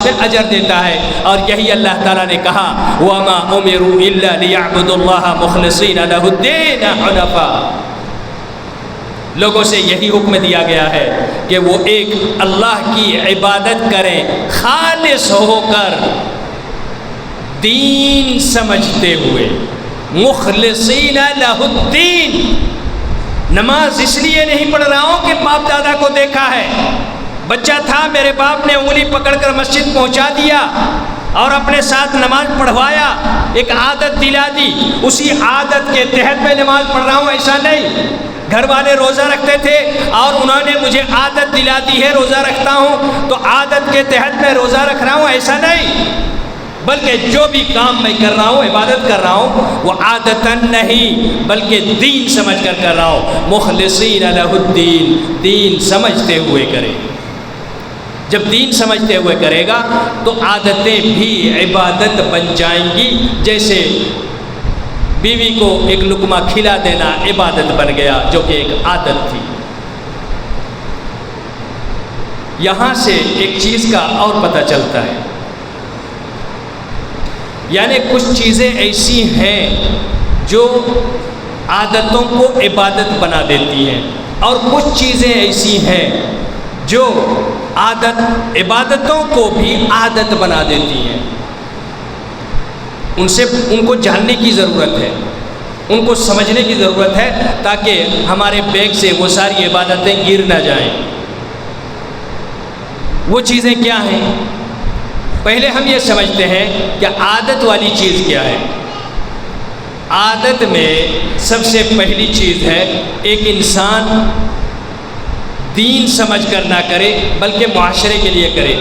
میں اجر دیتا ہے۔ اور یہی اللہ تعالیٰ نے کہا وَمَا أُمِرُوا إِلَّا لِيَعْبُدُوا اللَّهَ مُخْلِصِينَ لَهُ الدِّينَ حُنَفَاءَ۔ لوگوں سے یہی حکم دیا گیا ہے کہ وہ ایک اللہ کی عبادت کریں خالص ہو کر، دین سمجھتے ہوئے، مخلصین لہ الدین۔ نماز اس لیے نہیں پڑھ رہا ہوں کہ باپ دادا کو دیکھا ہے، بچہ تھا میرے باپ نے انگلی پکڑ کر مسجد پہنچا دیا اور اپنے ساتھ نماز پڑھوایا، ایک عادت دلا دی، اسی عادت کے تحت میں نماز پڑھ رہا ہوں، ایسا نہیں۔ گھر والے روزہ رکھتے تھے اور انہوں نے مجھے عادت دلا دی ہے روزہ رکھتا ہوں تو عادت کے تحت میں روزہ رکھ رہا ہوں، ایسا نہیں۔ بلکہ جو بھی کام میں کر رہا ہوں، عبادت کر رہا ہوں، وہ عادتاً نہیں بلکہ دین سمجھ کر کر رہا ہوں۔ مخلصین لہ الدین، دین سمجھتے ہوئے کرے۔ جب دین سمجھتے ہوئے کرے گا تو عادتیں بھی عبادت بن جائیں گی۔ جیسے بیوی کو ایک لقمہ کھلا دینا عبادت بن گیا جو کہ ایک عادت تھی۔ یہاں سے ایک چیز کا اور پتہ چلتا ہے، یعنی کچھ چیزیں ایسی ہیں جو عادتوں کو عبادت بنا دیتی ہیں، اور کچھ چیزیں ایسی ہیں جو عبادتوں کو بھی عادت بنا دیتی ہیں۔ ان کو جاننے کی ضرورت ہے، ان کو سمجھنے کی ضرورت ہے تاکہ ہمارے بیگ سے وہ ساری عبادتیں گر نہ جائیں۔ وہ چیزیں کیا ہیں؟ پہلے ہم یہ سمجھتے ہیں کہ عادت والی چیز کیا ہے۔ عادت میں سب سے پہلی چیز ہے ایک انسان دین سمجھ کر نہ کرے بلکہ معاشرے کے لیے کرے۔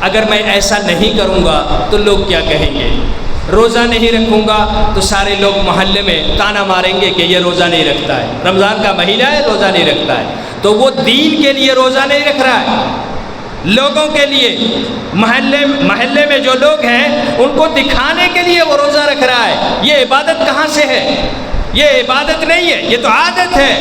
اگر میں ایسا نہیں کروں گا تو لوگ کیا کہیں گے؟ روزہ نہیں رکھوں گا تو سارے لوگ محلے میں طعنہ ماریں گے کہ یہ روزہ نہیں رکھتا ہے، رمضان کا مہینہ ہے روزہ نہیں رکھتا ہے۔ تو وہ دین کے لیے روزہ نہیں رکھ رہا ہے، لوگوں کے لیے، محلے میں جو لوگ ہیں ان کو دکھانے کے لیے وہ روزہ رکھ رہا ہے۔ یہ عبادت کہاں سے ہے؟ یہ عبادت نہیں ہے، یہ تو عادت ہے۔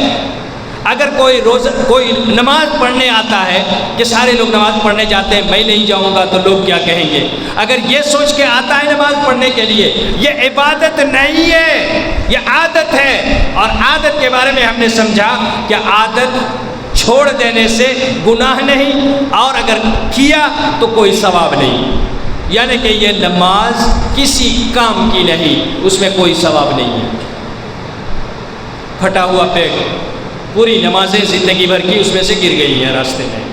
اگر کوئی نماز پڑھنے آتا ہے کہ سارے لوگ نماز پڑھنے جاتے ہیں، میں نہیں جاؤں گا تو لوگ کیا کہیں گے؟ اگر یہ سوچ کے آتا ہے نماز پڑھنے کے لیے، یہ عبادت نہیں ہے، یہ عادت ہے۔ اور عادت کے بارے میں ہم نے سمجھا کہ عادت چھوڑ دینے سے گناہ نہیں، اور اگر کیا تو کوئی ثواب نہیں، یعنی کہ یہ نماز کسی کام کی نہیں، اس میں کوئی ثواب نہیں ہے۔ پھٹا ہوا بیگ، پوری نمازیں زندگی بھر کی اس میں سے گر گئی ہیں راستے میں۔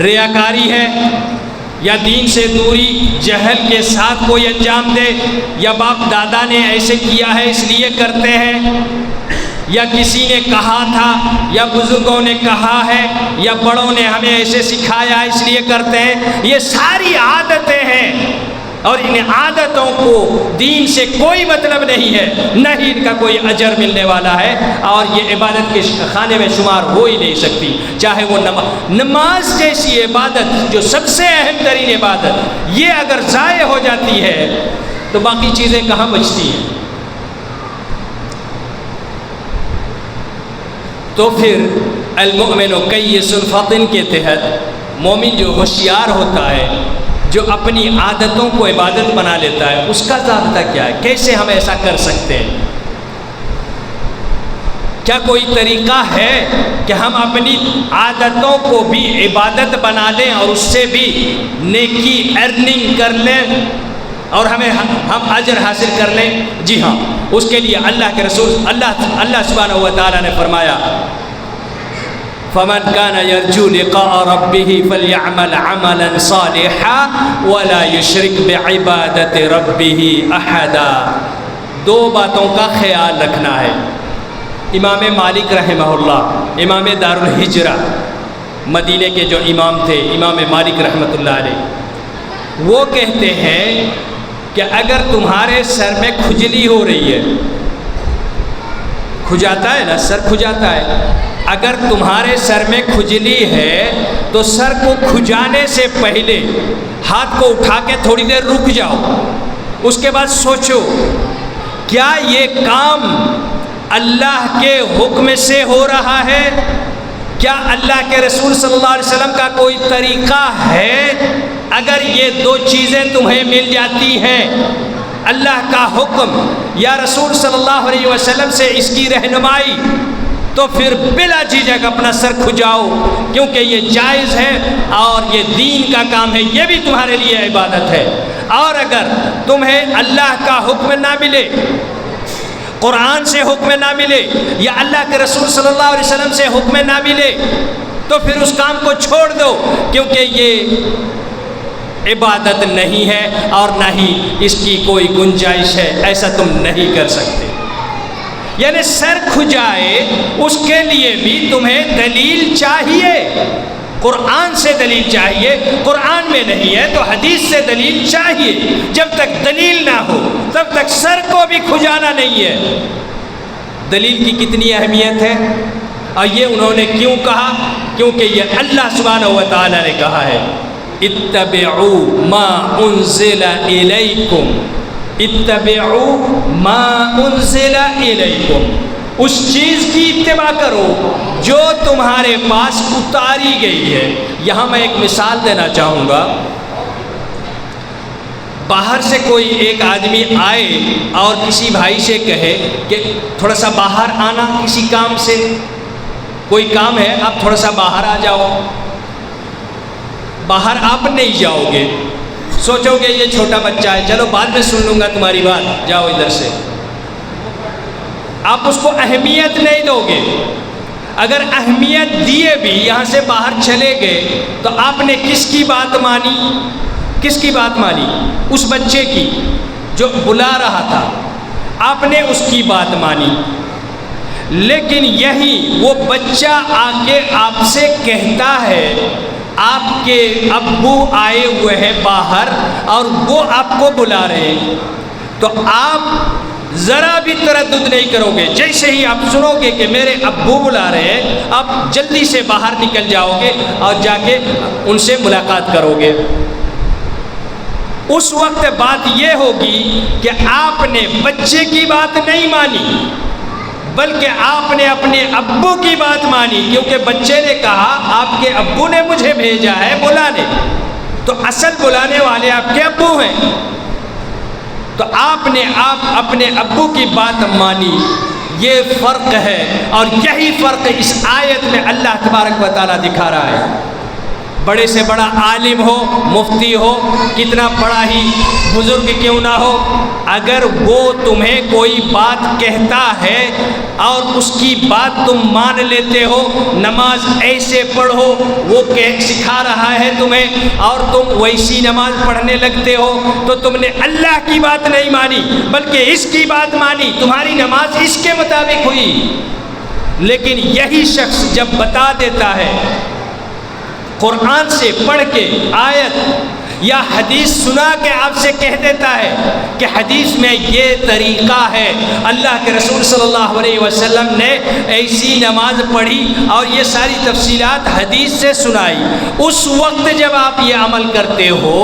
ریاکاری ہے یا دین سے دوری، جہل کے ساتھ کوئی انجام دے، یا باپ دادا نے ایسے کیا ہے اس لیے کرتے ہیں، یا کسی نے کہا تھا، یا بزرگوں نے کہا ہے، یا بڑوں نے ہمیں ایسے سکھایا اس لیے کرتے ہیں، یہ ساری عادتیں ہیں۔ اور ان عادتوں کو دین سے کوئی مطلب نہیں ہے، نہ ہی ان کا کوئی اجر ملنے والا ہے، اور یہ عبادت کے خانے میں شمار ہو ہی نہیں سکتی۔ چاہے وہ نماز جیسی عبادت جو سب سے اہم ترین عبادت، یہ اگر ضائع ہو جاتی ہے تو باقی چیزیں کہاں بچتی ہیں؟ تو پھر المؤمن کیس فطن کے تحت مومن جو ہوشیار ہوتا ہے، جو اپنی عادتوں کو عبادت بنا لیتا ہے، اس کا ضابطہ کیا ہے؟ کیسے ہم ایسا کر سکتے ہیں؟ کیا کوئی طریقہ ہے کہ ہم اپنی عادتوں کو بھی عبادت بنا لیں اور اس سے بھی نیکی ارننگ کر لیں اور ہم اجر حاصل کر لیں؟ جی ہاں، اس کے لیے اللہ کے رسول اللہ سبحانہ و تعالیٰ نے فرمایا فَمَنْ كَانَ يَرْجُو لِقَاءَ رَبِّهِ فَلْيَعْمَلْ عَمَلًا صَالِحًا وَلَا يُشْرِكْ بِعِبَادَةِ رَبِّهِ أَحَدًا۔ دو باتوں کا خیال رکھنا ہے۔ امام مالک رحمہ اللہ، امام دار الہجرہ، مدینے کے جو امام تھے، امام مالک رحمۃ اللہ علیہ، وہ کہتے ہیں کہ اگر تمہارے سر میں کھجلی ہو رہی ہے، کھجاتا ہے نا، سر کھجاتا ہے، اگر تمہارے سر میں کھجلی ہے تو سر کو کھجانے سے پہلے ہاتھ کو اٹھا کے تھوڑی دیر رک جاؤ، اس کے بعد سوچو کیا یہ کام اللہ کے حکم سے ہو رہا ہے کیا اللہ کے رسول صلی اللہ علیہ وسلم کا کوئی طریقہ ہے؟ اگر یہ دو چیزیں تمہیں مل جاتی ہیں، اللہ کا حکم یا رسول صلی اللہ علیہ وسلم سے اس کی رہنمائی، تو پھر بلا جھجک اپنا سر کھجاؤ، کیونکہ یہ جائز ہے اور یہ دین کا کام ہے، یہ بھی تمہارے لیے عبادت ہے۔ اور اگر تمہیں اللہ کا حکم نہ ملے، قرآن سے حکم نہ ملے، یا اللہ کے رسول صلی اللہ علیہ وسلم سے حکم نہ ملے، تو پھر اس کام کو چھوڑ دو، کیونکہ یہ عبادت نہیں ہے اور نہ ہی اس کی کوئی گنجائش ہے، ایسا تم نہیں کر سکتے۔ یعنی سر کھجائے اس کے لیے بھی تمہیں دلیل چاہیے، قرآن سے دلیل چاہیے، قرآن میں نہیں ہے تو حدیث سے دلیل چاہیے۔ جب تک دلیل نہ ہو تب تک سر کو بھی کھجانا نہیں ہے۔ دلیل کی کتنی اہمیت ہے، اور یہ انہوں نے کیوں کہا؟ کیونکہ یہ اللہ سبحانہ و تعالیٰ نے کہا ہے، اتبعوا ما انزل الیکم، اتبعوا ما انزل الیکم، اس چیز کی اتباع کرو جو تمہارے پاس اتاری گئی ہے۔ یہاں میں ایک مثال دینا چاہوں گا۔ باہر سے کوئی ایک آدمی آئے اور کسی بھائی سے کہے کہ تھوڑا سا باہر آنا، کسی کام سے، کوئی کام ہے آپ تھوڑا سا باہر آ جاؤ۔ باہر آپ نہیں جاؤ گے، سوچو گے یہ چھوٹا بچہ ہے، چلو بعد میں سن لوں گا تمہاری بات، جاؤ ادھر سے۔ آپ اس کو اہمیت نہیں دو گے۔ اگر اہمیت دیے بھی یہاں سے باہر چلے گئے تو آپ نے کس کی بات مانی؟ کس کی بات مانی؟ اس بچے کی جو بلا رہا تھا، آپ نے اس کی بات مانی۔ لیکن یہی وہ بچہ آ کے آپ سے کہتا ہے، آپ کے ابو آئے ہوئے ہیں باہر اور وہ آپ کو بلا رہے ہیں، تو آپ ذرا بھی تردد نہیں کرو گے۔ جیسے ہی آپ سنو گے کہ میرے ابو بلا رہے ہیں، آپ جلدی سے باہر نکل جاؤ گے اور جا کے ان سے ملاقات کرو گے۔ اس وقت بات یہ ہوگی کہ آپ نے بچے کی بات نہیں مانی، بلکہ آپ نے اپنے ابو کی بات مانی، کیونکہ بچے نے کہا آپ کے ابو نے مجھے بھیجا ہے بلانے، تو اصل بلانے والے آپ کے ابو ہیں، تو آپ نے اپنے ابو کی بات مانی۔ یہ فرق ہے، اور یہی فرق اس آیت میں اللہ تبارک و تعالیٰ دکھا رہا ہے۔ بڑے سے بڑا عالم ہو، مفتی ہو، کتنا بڑا ہی بزرگ کیوں نہ ہو، اگر وہ تمہیں کوئی بات کہتا ہے اور اس کی بات تم مان لیتے ہو، نماز ایسے پڑھو، وہ سکھا رہا ہے تمہیں اور تم ویسی نماز پڑھنے لگتے ہو، تو تم نے اللہ کی بات نہیں مانی بلکہ اس کی بات مانی، تمہاری نماز اس کے مطابق ہوئی۔ لیکن یہی شخص جب بتا دیتا ہے، قرآن سے پڑھ کے آیت یا حدیث سنا کے آپ سے کہہ دیتا ہے کہ حدیث میں یہ طریقہ ہے، اللہ کے رسول صلی اللہ علیہ وسلم نے ایسی نماز پڑھی اور یہ ساری تفصیلات حدیث سے سنائی، اس وقت جب آپ یہ عمل کرتے ہو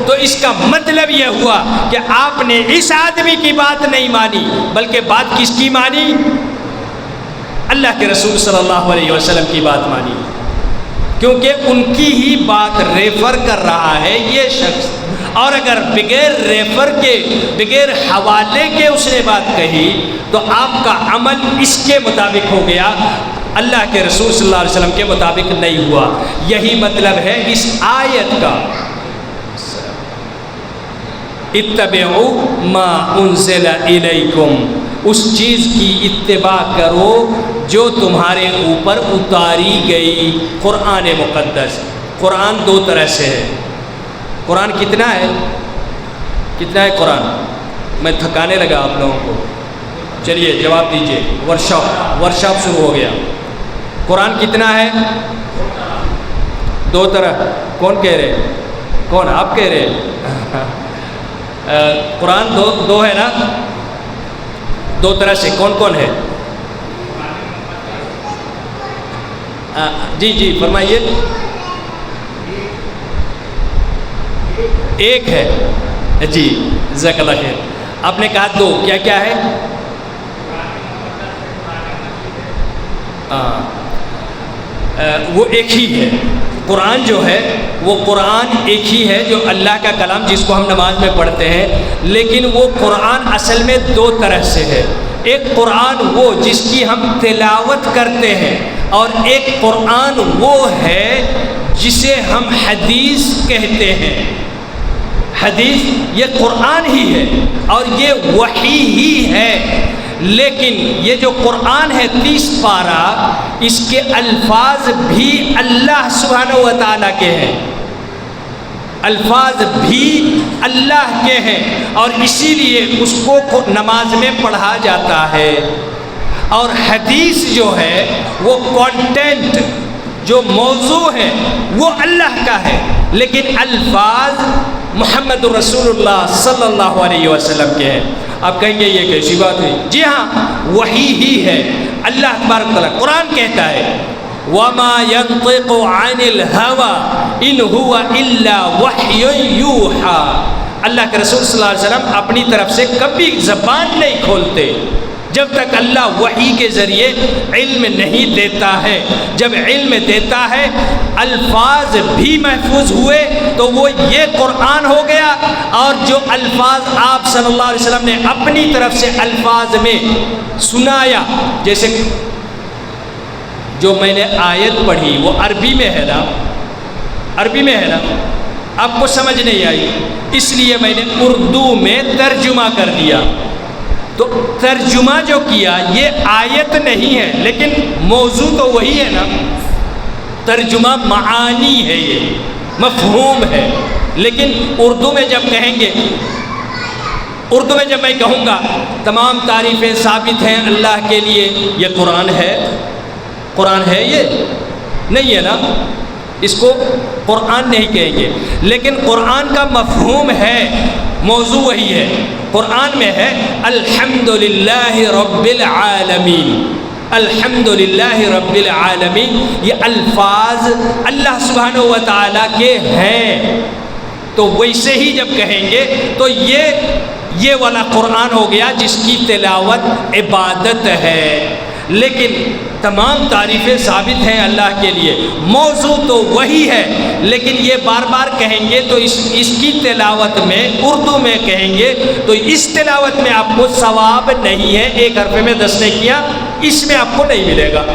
تو اس کا مطلب یہ ہوا کہ آپ نے اس آدمی کی بات نہیں مانی بلکہ بات کس کی مانی؟ اللہ کے رسول صلی اللہ علیہ وسلم کی بات مانی، کیونکہ ان کی ہی بات ریفر کر رہا ہے یہ شخص۔ اور اگر بغیر ریفر کے، بغیر حوالے کے اس نے بات کہی تو آپ کا عمل اس کے مطابق ہو گیا، اللہ کے رسول صلی اللہ علیہ وسلم کے مطابق نہیں ہوا۔ یہی مطلب ہے اس آیت کا، اتبعوا ما انزل الیکم، اس چیز کی اتباع کرو جو تمہارے اوپر اتاری گئی، قرآن مقدس۔ قرآن دو طرح سے ہے۔ قرآن کتنا ہے؟ کتنا ہے قرآن؟ میں تھکانے لگا آپ لوگوں کو، چلیے جواب دیجئے۔ ورکشاپ شروع ہو گیا۔ قرآن کتنا ہے؟ دو طرح۔ کون کہہ رہے؟ کون؟ آپ کہہ رہے؟ قرآن دو ہے نا، دو طرح سے۔ کون کون ہے؟ جی جی فرمائیے۔ ایک ہے جی، جزاک اللہ خیر۔ آپ نے کہا دو، کیا کیا ہے؟ وہ ایک ہی ہے۔ قرآن جو ہے وہ قرآن ایک ہی ہے، جو اللہ کا کلام جس کو ہم نماز میں پڑھتے ہیں، لیکن وہ قرآن اصل میں دو طرح سے ہے۔ ایک قرآن وہ جس کی ہم تلاوت کرتے ہیں، اور ایک قرآن وہ ہے جسے ہم حدیث کہتے ہیں۔ حدیث یہ قرآن ہی ہے اور یہ وحی ہی ہے، لیکن یہ جو قرآن ہے 30 پارہ، اس کے الفاظ بھی اللہ سبحانہ و تعالیٰ کے ہیں، الفاظ بھی اللہ کے ہیں، اور اسی لیے اس کو نماز میں پڑھا جاتا ہے۔ اور حدیث جو ہے وہ کانٹینٹ، جو موضوع ہے وہ اللہ کا ہے، لیکن الفاظ محمد رسول اللہ صلی اللہ علیہ وسلم کے ہیں۔ آپ کہیں گے یہ کیسی بات ہے؟ جی ہاں، وحی ہی ہے۔ اللہ تبارک تعالیٰ قرآن کہتا ہے وَمَا يَنطِقُ عَنِ الْهَوَىٰ إِنْ هُوَ إِلَّا وَحْيٌ يُوحَىٰ۔ اللہ کے رسول صلی اللہ علیہ وسلم اپنی طرف سے کبھی زبان نہیں کھولتے جب تک اللہ وحی کے ذریعے علم نہیں دیتا ہے۔ جب علم دیتا ہے، الفاظ بھی محفوظ ہوئے تو وہ یہ قرآن ہو گیا، اور جو الفاظ آپ صلی اللہ علیہ وسلم نے اپنی طرف سے الفاظ میں سنایا، جیسے جو میں نے آیت پڑھی وہ عربی میں ہے نا، عربی میں ہے نا، آپ کو سمجھ نہیں آئی، اس لیے میں نے اردو میں ترجمہ کر دیا۔ تو ترجمہ جو کیا یہ آیت نہیں ہے، لیکن موضوع تو وہی ہے نا۔ ترجمہ معانی ہے، یہ مفہوم ہے، لیکن اردو میں جب کہیں گے، اردو میں جب میں کہوں گا تمام تعریفیں ثابت ہیں اللہ کے لیے، یہ قرآن ہے، قرآن ہے، یہ نہیں ہے نا، اس کو قرآن نہیں کہیں گے، لیکن قرآن کا مفہوم ہے، موضوع وہی ہے۔ قرآن میں ہے الحمدللہ رب العالمین، الحمدللہ رب العالمین، یہ الفاظ اللہ سبحانہ و تعالیٰ کے ہیں، تو ویسے ہی جب کہیں گے تو یہ والا قرآن ہو گیا جس کی تلاوت عبادت ہے، لیکن تمام تعریفیں ثابت ہیں اللہ کے لیے، موضوع تو وہی ہے، لیکن یہ بار بار کہیں گے تو اس کی تلاوت میں اردو میں کہیں گے تو اس تلاوت میں آپ کو ثواب نہیں ہے، ایک حرف میں 10 نے کیا، اس میں آپ کو نہیں ملے گا،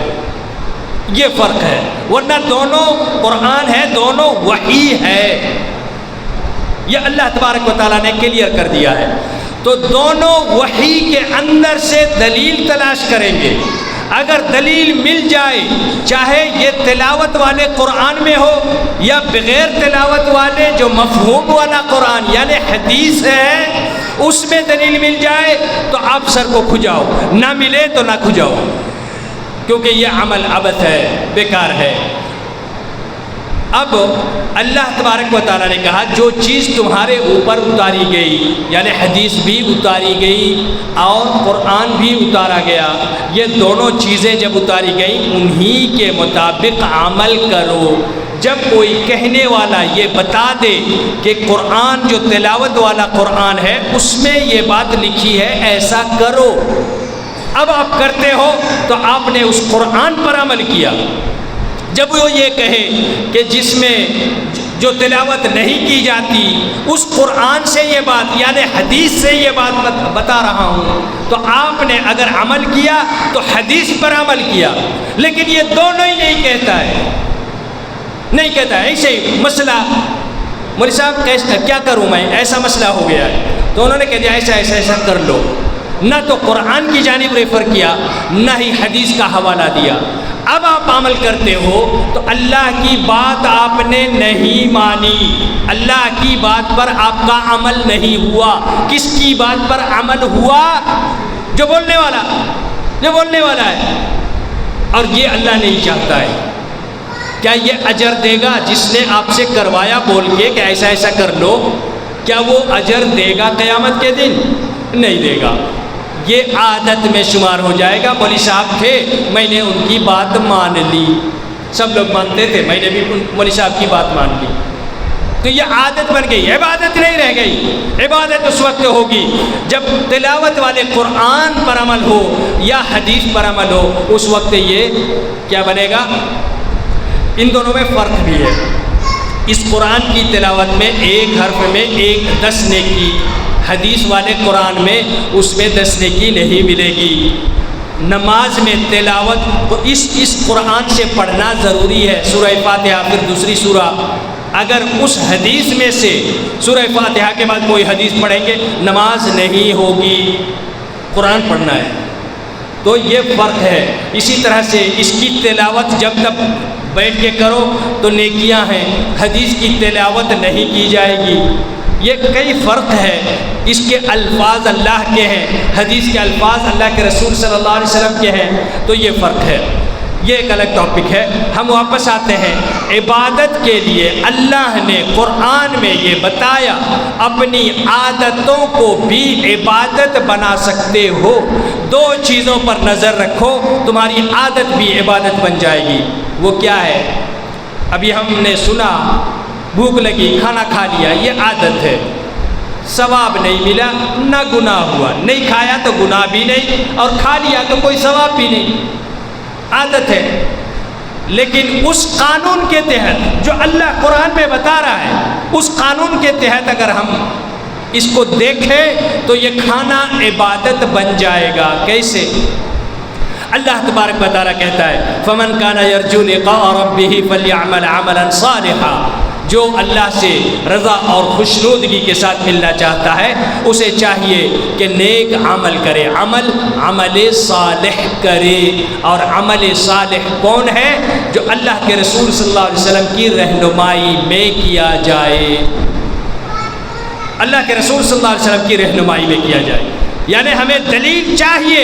یہ فرق ہے، ورنہ دونوں قرآن ہے، دونوں وحی ہے، یہ اللہ تبارک و تعالیٰ نے کلیئر کر دیا ہے۔ تو دونوں وحی کے اندر سے دلیل تلاش کریں گے، اگر دلیل مل جائے، چاہے یہ تلاوت والے قرآن میں ہو یا بغیر تلاوت والے جو مفہوم والا قرآن یعنی حدیث ہے، اس میں دلیل مل جائے تو آپ سر کو کھجاؤ، نہ ملے تو نہ کھجاؤ، کیونکہ یہ عمل عبث ہے، بیکار ہے۔ اب اللہ تبارک و تعالیٰ نے کہا جو چیز تمہارے اوپر اتاری گئی، یعنی حدیث بھی اتاری گئی اور قرآن بھی اتارا گیا، یہ دونوں چیزیں جب اتاری گئیں انہی کے مطابق عمل کرو۔ جب کوئی کہنے والا یہ بتا دے کہ قرآن جو تلاوت والا قرآن ہے اس میں یہ بات لکھی ہے ایسا کرو، اب آپ کرتے ہو تو آپ نے اس قرآن پر عمل کیا۔ جب وہ یہ کہے کہ جس میں جو تلاوت نہیں کی جاتی اس قرآن سے یہ بات یعنی حدیث سے یہ بات بتا رہا ہوں، تو آپ نے اگر عمل کیا تو حدیث پر عمل کیا، لیکن یہ دونوں ہی نہیں کہتا ہے، نہیں کہتا ہے۔ ایسے ہی مسئلہ مولوی صاحب کیا کروں میں، ایسا مسئلہ ہو گیا ہے، تو انہوں نے کہہ دیا ایسا ایسا ایسا کر لو، نہ تو قرآن کی جانب ریفر کیا نہ ہی حدیث کا حوالہ دیا۔ اب آپ عمل کرتے ہو تو اللہ کی بات آپ نے نہیں مانی، اللہ کی بات پر آپ کا عمل نہیں ہوا۔ کس کی بات پر عمل ہوا؟ جو بولنے والا ہے، اور یہ اللہ نہیں چاہتا ہے۔ کیا یہ اجر دے گا جس نے آپ سے کروایا بول کے کہ ایسا ایسا کر لو، کیا وہ اجر دے گا قیامت کے دن؟ نہیں دے گا، یہ عادت میں شمار ہو جائے گا۔ مولوی صاحب تھے، میں نے ان کی بات مان لی، سب لوگ مانتے تھے، میں نے بھی مولوی صاحب کی بات مان لی، تو یہ عادت بن گئی، عبادت نہیں رہ گئی۔ عبادت اس وقت ہوگی جب تلاوت والے قرآن پر عمل ہو یا حدیث پر عمل ہو، اس وقت یہ کیا بنے گا؟ ان دونوں میں فرق بھی ہے۔ اس قرآن کی تلاوت میں ایک حرف میں 10 نیکی، حدیث والے قرآن میں اس میں 10 نیکی نہیں ملے گی۔ نماز میں تلاوت اس قرآن سے پڑھنا ضروری ہے، سورہ فاتحہ پھر دوسری سورہ۔ اگر اس حدیث میں سے سورہ فاتحہ کے بعد کوئی حدیث پڑھیں گے نماز نہیں ہوگی، قرآن پڑھنا ہے۔ تو یہ فرق ہے۔ اسی طرح سے اس کی تلاوت جب تک بیٹھ کے کرو تو نیکیاں ہیں، حدیث کی تلاوت نہیں کی جائے گی۔ یہ کئی فرق ہے۔ اس کے الفاظ اللہ کے ہیں، حدیث کے الفاظ اللہ کے رسول صلی اللہ علیہ وسلم کے ہیں، تو یہ فرق ہے۔ یہ ایک الگ ٹاپک ہے۔ ہم واپس آتے ہیں عبادت کے لیے اللہ نے قرآن میں یہ بتایا اپنی عادتوں کو بھی عبادت بنا سکتے ہو۔ 2 چیزوں پر نظر رکھو، تمہاری عادت بھی عبادت بن جائے گی۔ وہ کیا ہے؟ ابھی ہم نے سنا بھوک لگی کھانا کھا لیا، یہ عادت ہے، ثواب نہیں ملا نہ گناہ ہوا، نہیں کھایا تو گناہ بھی نہیں اور کھا لیا تو کوئی ثواب بھی نہیں، عادت ہے۔ لیکن اس قانون کے تحت جو اللہ قرآن میں بتا رہا ہے، اس قانون کے تحت اگر ہم اس کو دیکھیں تو یہ کھانا عبادت بن جائے گا۔ کیسے؟ اللہ تبارک و تعالیٰ کہتا ہے فَمَنْ كَانَ يَرْجُو لِقَاءَ رَبِّهِ فَلْيَعْمَلْ عَمَلًا صَالِحًا۔ جو اللہ سے رضا اور خوشنودگی کے ساتھ ملنا چاہتا ہے اسے چاہیے کہ نیک عمل کرے، عمل صالح کرے۔ اور عمل صالح کون ہے؟ جو اللہ کے رسول صلی اللہ علیہ وسلم کی رہنمائی میں کیا جائے، اللہ کے رسول صلی اللہ علیہ وسلم کی رہنمائی میں کیا جائے۔ یعنی ہمیں دلیل چاہیے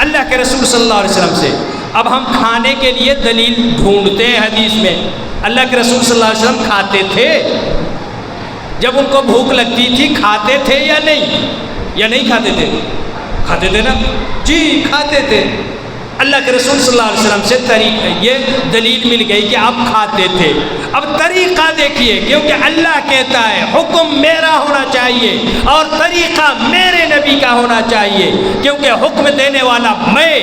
اللہ کے رسول صلی اللہ علیہ وسلم سے۔ اب ہم کھانے کے لیے دلیل ڈھونڈتے ہیں حدیث میں۔ اللہ کے رسول صلی اللہ علیہ وسلم کھاتے تھے؟ جب ان کو بھوک لگتی تھی کھاتے تھے یا نہیں کھاتے تھے؟ کھاتے تھے نا؟ جی کھاتے تھے۔ اللہ کے رسول صلی اللہ علیہ وسلم سے یہ دلیل مل گئی کہ آپ کھاتے تھے۔ اب طریقہ دیکھیے، کیونکہ اللہ کہتا ہے حکم میرا ہونا چاہیے اور طریقہ میرے نبی کا ہونا چاہیے، کیونکہ حکم دینے والا میں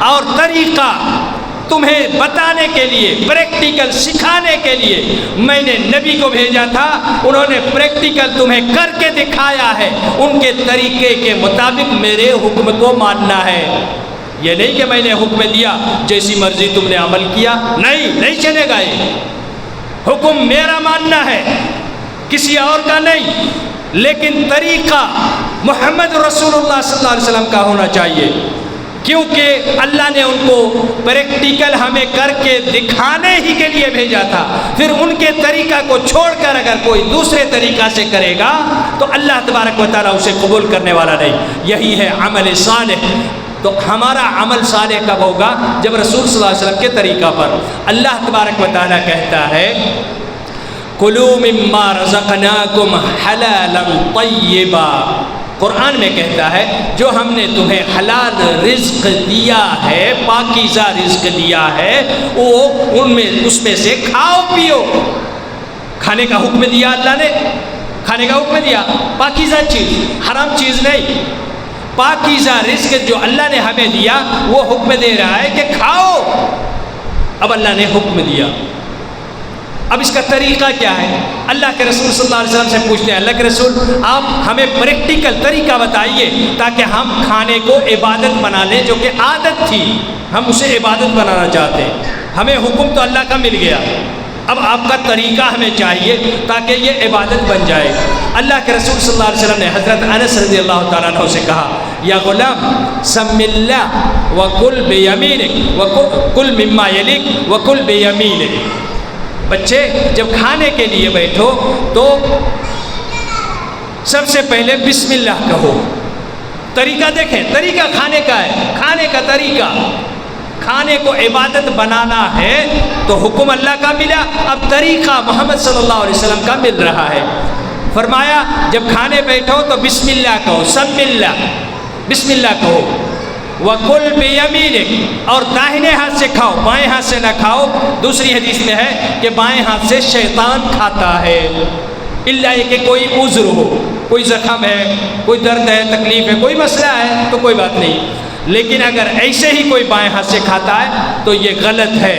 اور طریقہ تمہیں بتانے کے لیے، پریکٹیکل سکھانے کے لیے میں نے نبی کو بھیجا تھا۔ انہوں نے پریکٹیکل تمہیں کر کے دکھایا ہے، ان کے طریقے کے مطابق میرے حکم کو ماننا ہے۔ یہ نہیں کہ میں نے حکم دیا جیسی مرضی تم نے عمل کیا، نہیں چلے گا۔ یہ حکم میرا ماننا ہے، کسی اور کا نہیں، لیکن طریقہ محمد رسول اللہ صلی اللہ علیہ وسلم کا ہونا چاہیے، کیونکہ اللہ نے ان کو پریکٹیکل ہمیں کر کے دکھانے ہی کے لیے بھیجا تھا۔ پھر ان کے طریقہ کو چھوڑ کر اگر کوئی دوسرے طریقہ سے کرے گا تو اللہ تبارک و تعالیٰ اسے قبول کرنے والا نہیں۔ یہی ہے عمل صالح۔ تو ہمارا عمل صالح کب ہوگا؟ جب رسول صلی اللہ علیہ وسلم کے طریقہ پر۔ اللہ تبارک و تعالیٰ کہتا ہے کُلُوا مِمَّا رَزَقْنَاكُمْ حَلَالًا طَيِّبًا۔ قرآن میں کہتا ہے جو ہم نے تمہیں حلال رزق دیا ہے، پاکیزہ رزق دیا ہے، وہ اس میں سے کھاؤ پیو۔ کھانے کا حکم دیا اللہ نے، کھانے کا حکم دیا، پاکیزہ چیز، حرام چیز نہیں۔ پاکیزہ رزق جو اللہ نے ہمیں دیا وہ حکم دے رہا ہے کہ کھاؤ۔ اب اللہ نے حکم دیا، اب اس کا طریقہ کیا ہے؟ اللہ کے رسول صلی اللہ علیہ وسلم سے پوچھتے ہیں اللہ کے رسول آپ ہمیں پریکٹیکل طریقہ بتائیے تاکہ ہم کھانے کو عبادت بنا لیں، جو کہ عادت تھی، ہم اسے عبادت بنانا چاہتے ہیں۔ ہمیں حکم تو اللہ کا مل گیا، اب آپ کا طریقہ ہمیں چاہیے تاکہ یہ عبادت بن جائے۔ اللہ کے رسول صلی اللہ علیہ وسلم نے حضرت انس رضی اللہ تعالیٰ عنہ سے کہا یا غلام سم اللہ وکل بیمینک وکل مما یلیک وکل بیمینک۔ بچے جب کھانے کے لیے بیٹھو تو سب سے پہلے بسم اللہ کہو۔ طریقہ دیکھیں، طریقہ کھانے کا ہے، کھانے کا طریقہ، کھانے کو عبادت بنانا ہے تو حکم اللہ کا ملا، اب طریقہ محمد صلی اللہ علیہ وسلم کا مل رہا ہے۔ فرمایا جب کھانے بیٹھو تو بسم اللہ کہو، سم اللہ، بسم اللہ کہو، وَكُلْ بِيَمِينِكَ، اور داہنے ہاتھ سے کھاؤ، بائیں ہاتھ سے نہ کھاؤ۔ دوسری حدیث میں ہے کہ بائیں ہاتھ سے شیطان کھاتا ہے، اللہ یہ کہ کوئی عذر ہو، کوئی زخم ہے، کوئی درد ہے، تکلیف ہے، کوئی مسئلہ ہے تو کوئی بات نہیں، لیکن اگر ایسے ہی کوئی بائیں ہاتھ سے کھاتا ہے تو یہ غلط ہے۔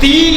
3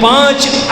5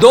2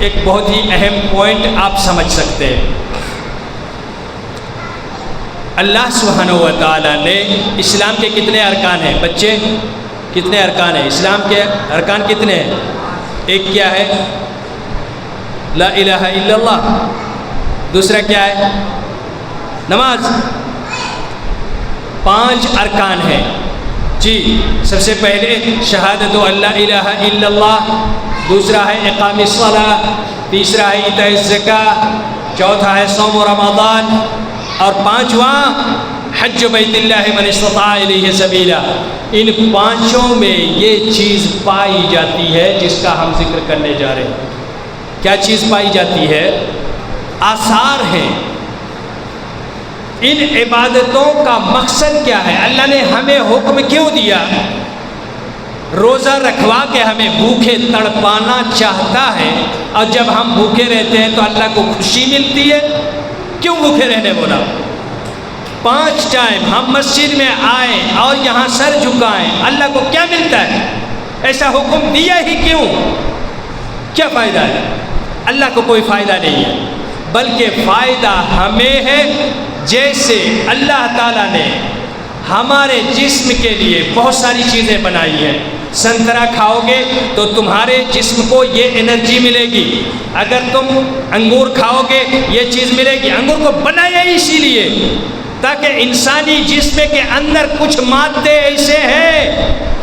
ایک بہت ہی اہم پوائنٹ آپ سمجھ سکتے ہیں۔ اللہ سبحانہ و تعالیٰ نے اسلام کے کتنے ارکان ہیں؟ بچے کتنے ارکان ہیں؟ اسلام کے ارکان کتنے ہیں؟ ایک کیا ہے؟ لا الہ الا اللہ۔ دوسرا کیا ہے؟ نماز۔ 5 ارکان ہیں جی۔ سب سے پہلے شہادت اللہ الہ الا اللہ، دوسرا ہے اقام الصلاۃ، تیسرا ہے ایتاء الزکاۃ، چوتھا ہے صوم رمضان، اور 5واں حج بیت اللہ من استطاع الیہ سبیلا۔ ان 5 میں یہ چیز پائی جاتی ہے جس کا ہم ذکر کرنے جا رہے ہیں۔ کیا چیز پائی جاتی ہے؟ آثار ہیں۔ ان عبادتوں کا مقصد کیا ہے؟ اللہ نے ہمیں حکم کیوں دیا؟ روزہ رکھوا کے ہمیں بھوکے تڑپانا چاہتا ہے، اور جب ہم بھوکے رہتے ہیں تو اللہ کو خوشی ملتی ہے۔ کیوں بھوکے رہنے بولا؟ 5 ٹائم ہم مسجد میں آئیں اور یہاں سر جھکائیں، اللہ کو کیا ملتا ہے؟ ایسا حکم دیا ہی کیوں؟ کیا فائدہ ہے؟ اللہ کو کوئی فائدہ نہیں ہے، بلکہ فائدہ ہمیں ہے۔ جیسے اللہ تعالیٰ نے ہمارے جسم کے لیے بہت ساری چیزیں بنائی ہیں۔ سنترا کھاؤ گے تو تمہارے جسم کو یہ انرجی ملے گی، اگر تم انگور کھاؤ گے یہ چیز ملے گی۔ انگور کو بنایا ہی اسی لیے تاکہ انسانی جسم کے اندر کچھ مادے ایسے ہیں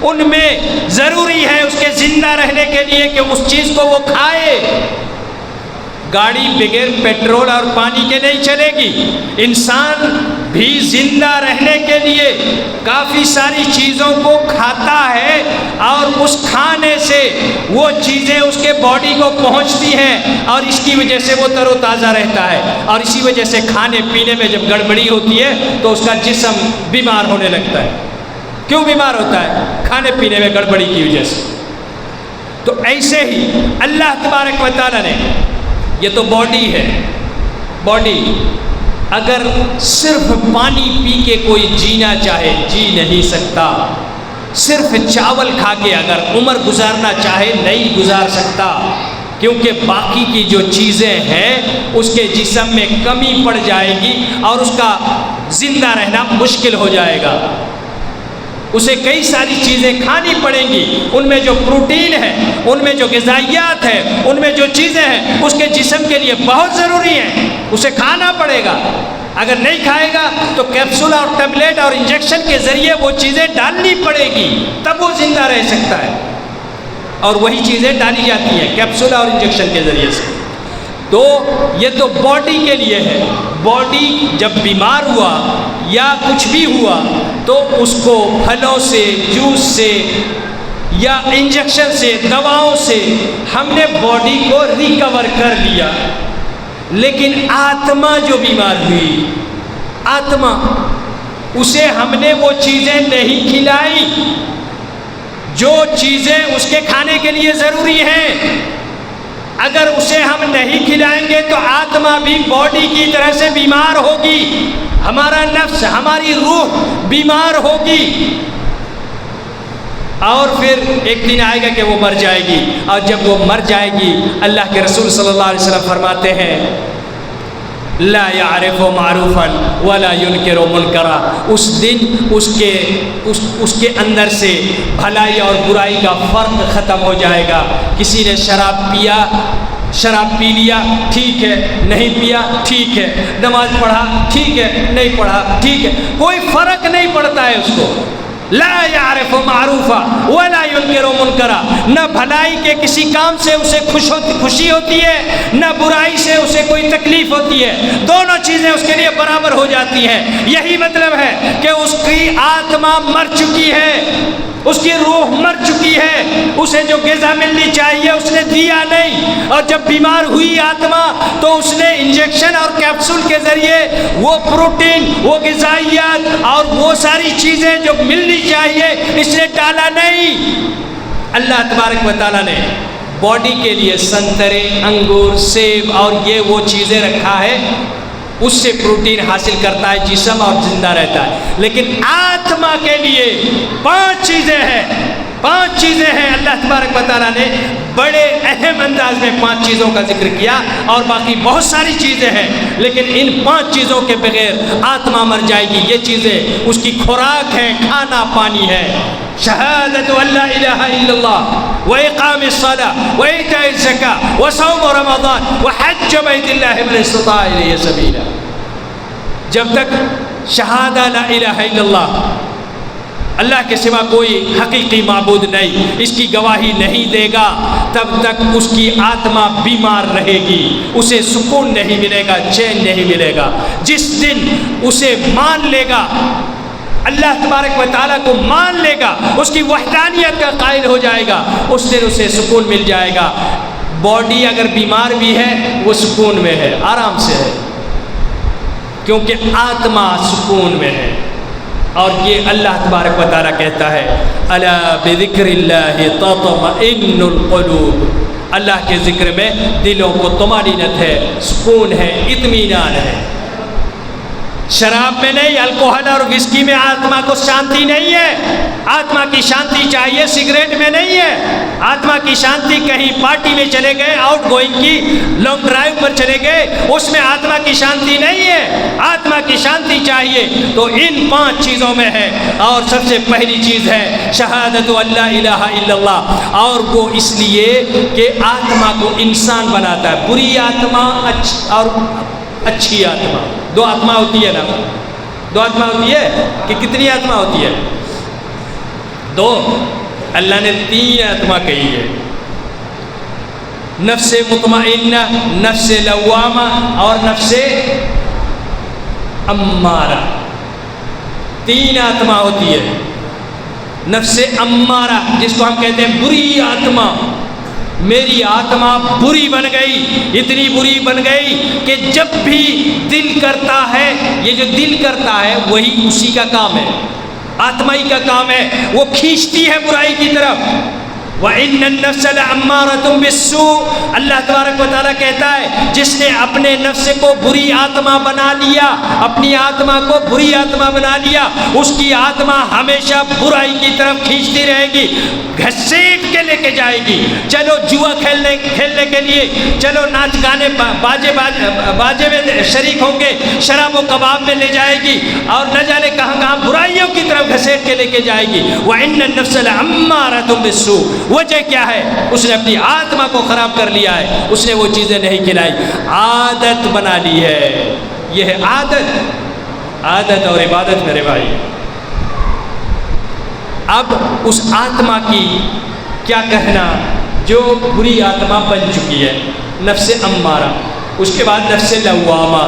ان میں ضروری ہے اس کے زندہ رہنے کے لیے کہ اس چیز کو وہ کھائے۔ گاڑی بغیر پیٹرول اور پانی کے نہیں چلے گی۔ انسان بھی زندہ رہنے کے لیے کافی ساری چیزوں کو کھاتا ہے، اور اس کھانے سے وہ چیزیں اس کے باڈی کو پہنچتی ہیں، اور اس کی وجہ سے وہ تر و تازہ رہتا ہے۔ اور اسی وجہ سے کھانے پینے میں جب گڑبڑی ہوتی ہے تو اس کا جسم بیمار ہونے لگتا ہے۔ کیوں بیمار ہوتا ہے؟ کھانے پینے میں گڑبڑی کی وجہ سے۔ تو ایسے ہی اللہ تبارک و تعالیٰ نے، یہ تو باڈی ہے، باڈی اگر صرف پانی پی کے کوئی جینا چاہے جی نہیں سکتا، صرف چاول کھا کے اگر عمر گزارنا چاہے نہیں گزار سکتا، کیونکہ باقی کی جو چیزیں ہیں اس کے جسم میں کمی پڑ جائے گی اور اس کا زندہ رہنا مشکل ہو جائے گا۔ اسے کئی ساری چیزیں کھانی پڑیں گی، ان میں جو پروٹین ہے، ان میں جو غذائیات ہے، ان میں جو چیزیں ہیں اس کے جسم کے لیے بہت ضروری ہیں، اسے کھانا پڑے گا۔ اگر نہیں کھائے گا تو کیپسول اور ٹیبلٹ اور انجیکشن کے ذریعے وہ چیزیں ڈالنی پڑے گی، تب وہ زندہ رہ سکتا ہے، اور وہی چیزیں ڈالی جاتی ہیں کیپسول اور انجیکشن کے ذریعے سے۔ تو یہ تو باڈی کے لیے ہے۔ باڈی جب بیمار ہوا یا کچھ بھی ہوا تو اس کو پھلوں سے، جوس سے یا انجیکشن سے، دواؤں سے ہم نے باڈی کو ریکور کر لیا۔ لیکن آتما جو بیمار ہوئی، آتما، اسے ہم نے وہ چیزیں نہیں کھلائی جو چیزیں اس کے کھانے کے لیے ضروری ہیں۔ اگر اسے ہم نہیں کھلائیں گے تو آتما بھی باڈی کی طرح سے بیمار ہوگی، ہمارا نفس، ہماری روح بیمار ہوگی، اور پھر ایک دن آئے گا کہ وہ مر جائے گی۔ اور جب وہ مر جائے گی، اللہ کے رسول صلی اللہ علیہ وسلم فرماتے ہیں لا يعرف معروفا ولا ينکر منکرا، اس دن اس کے اندر سے بھلائی اور برائی کا فرق ختم ہو جائے گا۔ کسی نے شراب پی لیا، ٹھیک ہے، نہیں پیا ٹھیک ہے، نماز پڑھا ٹھیک ہے، نہیں پڑھا ٹھیک ہے، کوئی فرق نہیں پڑتا ہے اس کو۔ لا يعرف معروفا ولا ينکر منکرا، نہ بھلائی کے کسی کام سے اسے خوشی ہوتی ہے، نہ برائی سے اسے کوئی تکلیف ہوتی ہے، دونوں چیزیں اس کے لیے برابر ہو جاتی ہیں۔ یہی مطلب ہے کہ اس کی آتما مر چکی ہے، اس کی روح مر چکی ہے، اسے جو غذا ملنی چاہیے اس نے دیا نہیں، اور جب بیمار ہوئی آتما تو اس نے انجیکشن اور کیپسول کے ذریعے وہ پروٹین، وہ غذائیات اور وہ ساری چیزیں جو ملنی چاہیے اس نے ڈالا نہیں۔ اللہ تبارک و تعالیٰ نے باڈی کے لیے سنترے، انگور، سیب اور یہ وہ چیزیں رکھا ہے، اس سے پروٹین حاصل کرتا ہے جسم اور زندہ رہتا ہے۔ لیکن آتما کے لیے 5 چیزیں ہیں، 5 چیزیں ہیں، اللہ تبارک و تعالیٰ نے بڑے اہم انداز میں 5 چیزوں کا ذکر کیا، اور باقی بہت ساری چیزیں ہیں، لیکن ان 5 چیزوں کے بغیر آتما مر جائے گی۔ یہ چیزیں اس کی خوراک ہے، کھانا پانی ہے۔ شہادت ان لا الہ الا اللہ واقام الصلاۃ وایتاء الزکاۃ وصوم رمضان وحج بیت اللہ من استطاع الیہ سبیلا۔ جب تک شہادہ لا الہ الا اللہ، اللہ کے سوا کوئی حقیقی معبود نہیں، اس کی گواہی نہیں دے گا، تب تک اس کی آتما بیمار رہے گی، اسے سکون نہیں ملے گا، چین نہیں ملے گا۔ جس دن اسے مان لے گا، اللہ تبارک و تعالیٰ کو مان لے گا، اس کی وحدانیت کا قائل ہو جائے گا، اس دن اسے سکون مل جائے گا۔ باڈی اگر بیمار بھی ہے وہ سکون میں ہے، آرام سے ہے، کیونکہ آتما سکون میں ہے۔ اور یہ اللہ تبارک و تعالیٰ کہتا ہے الا بذکر اللہ تطمئن القلوب، اللہ کے ذکر میں دلوں کو طمانینت ہے، سکون ہے، اطمینان ہے۔ شراب میں نہیں، الکوہل اور وسکی میں آتما کو شانتی نہیں ہے۔ آتما کی شانتی چاہیے سگریٹ میں نہیں ہے۔ آتما کی شانتی کہیں پارٹی میں چلے گئے، آؤٹ گوئنگ کی لانگ ڈرائیو پر چلے گئے، اس میں آتما کی شانتی نہیں ہے۔ آتما کی شانتی چاہیے تو ان 5 چیزوں میں ہے، اور سب سے پہلی چیز ہے شہادت ان لا الہ الا اللہ، اور وہ اس لیے کہ آتما کو انسان بناتا ہے۔ بری آتما اور اچھی آتما، 2 آتما ہوتی ہے نا، 2 آتما ہوتی ہے کہ کتنی آتما ہوتی ہے؟ 2۔ اللہ نے 3 آتما کہی ہے، نفس مطمئنہ، نفس لوامہ اور نفس امارہ۔ 3 آتما ہوتی ہے۔ نفس امارہ جس کو ہم کہتے ہیں بری آتما، میری آتما بری بن گئی، اتنی بری بن گئی کہ جب بھی دل کرتا ہے، یہ جو دل کرتا ہے وہی اسی کا کام ہے، آتما ہی کا کام ہے، وہ کھینچتی ہے برائی کی طرف۔ وَإِنَّ النَّفْسَ لَأَمَّارَةٌ بِالسُّوءِ، اللہ تبارک و تعالیٰ کہتا ہے جس نے اپنے نفس کو بری آتما بنا لیا، اپنی آتما کو بری آتما بنا لیا، اس کی آتما ہمیشہ برائی کی طرف کھینچتی رہے گی، گھسیٹ کے لے کے جائے گی۔ چلو جوا کھیلنے کے لیے، چلو ناچ گانے باجے میں شریک ہوں گے، شراب و کباب میں لے جائے گی، اور نہ جانے کہاں کہاں برائیوں کی طرف گھسیٹ کے لے کے جائے گی۔ وَإِنَّ النَّفْسَ لَأَمَّارَةٌ بِالسُّوءِ، وجہ کیا ہے؟ اس نے اپنی آتما کو خراب کر لیا ہے، اس نے وہ چیزیں نہیں کھلائی، عادت بنا لی ہے۔ یہ ہے عادت اور عبادت میرے بھائی۔ اب اس آتما کی کیا کہنا جو بری آتما بن چکی ہے، نفس امارہ، اس کے بعد نفس لوامہ،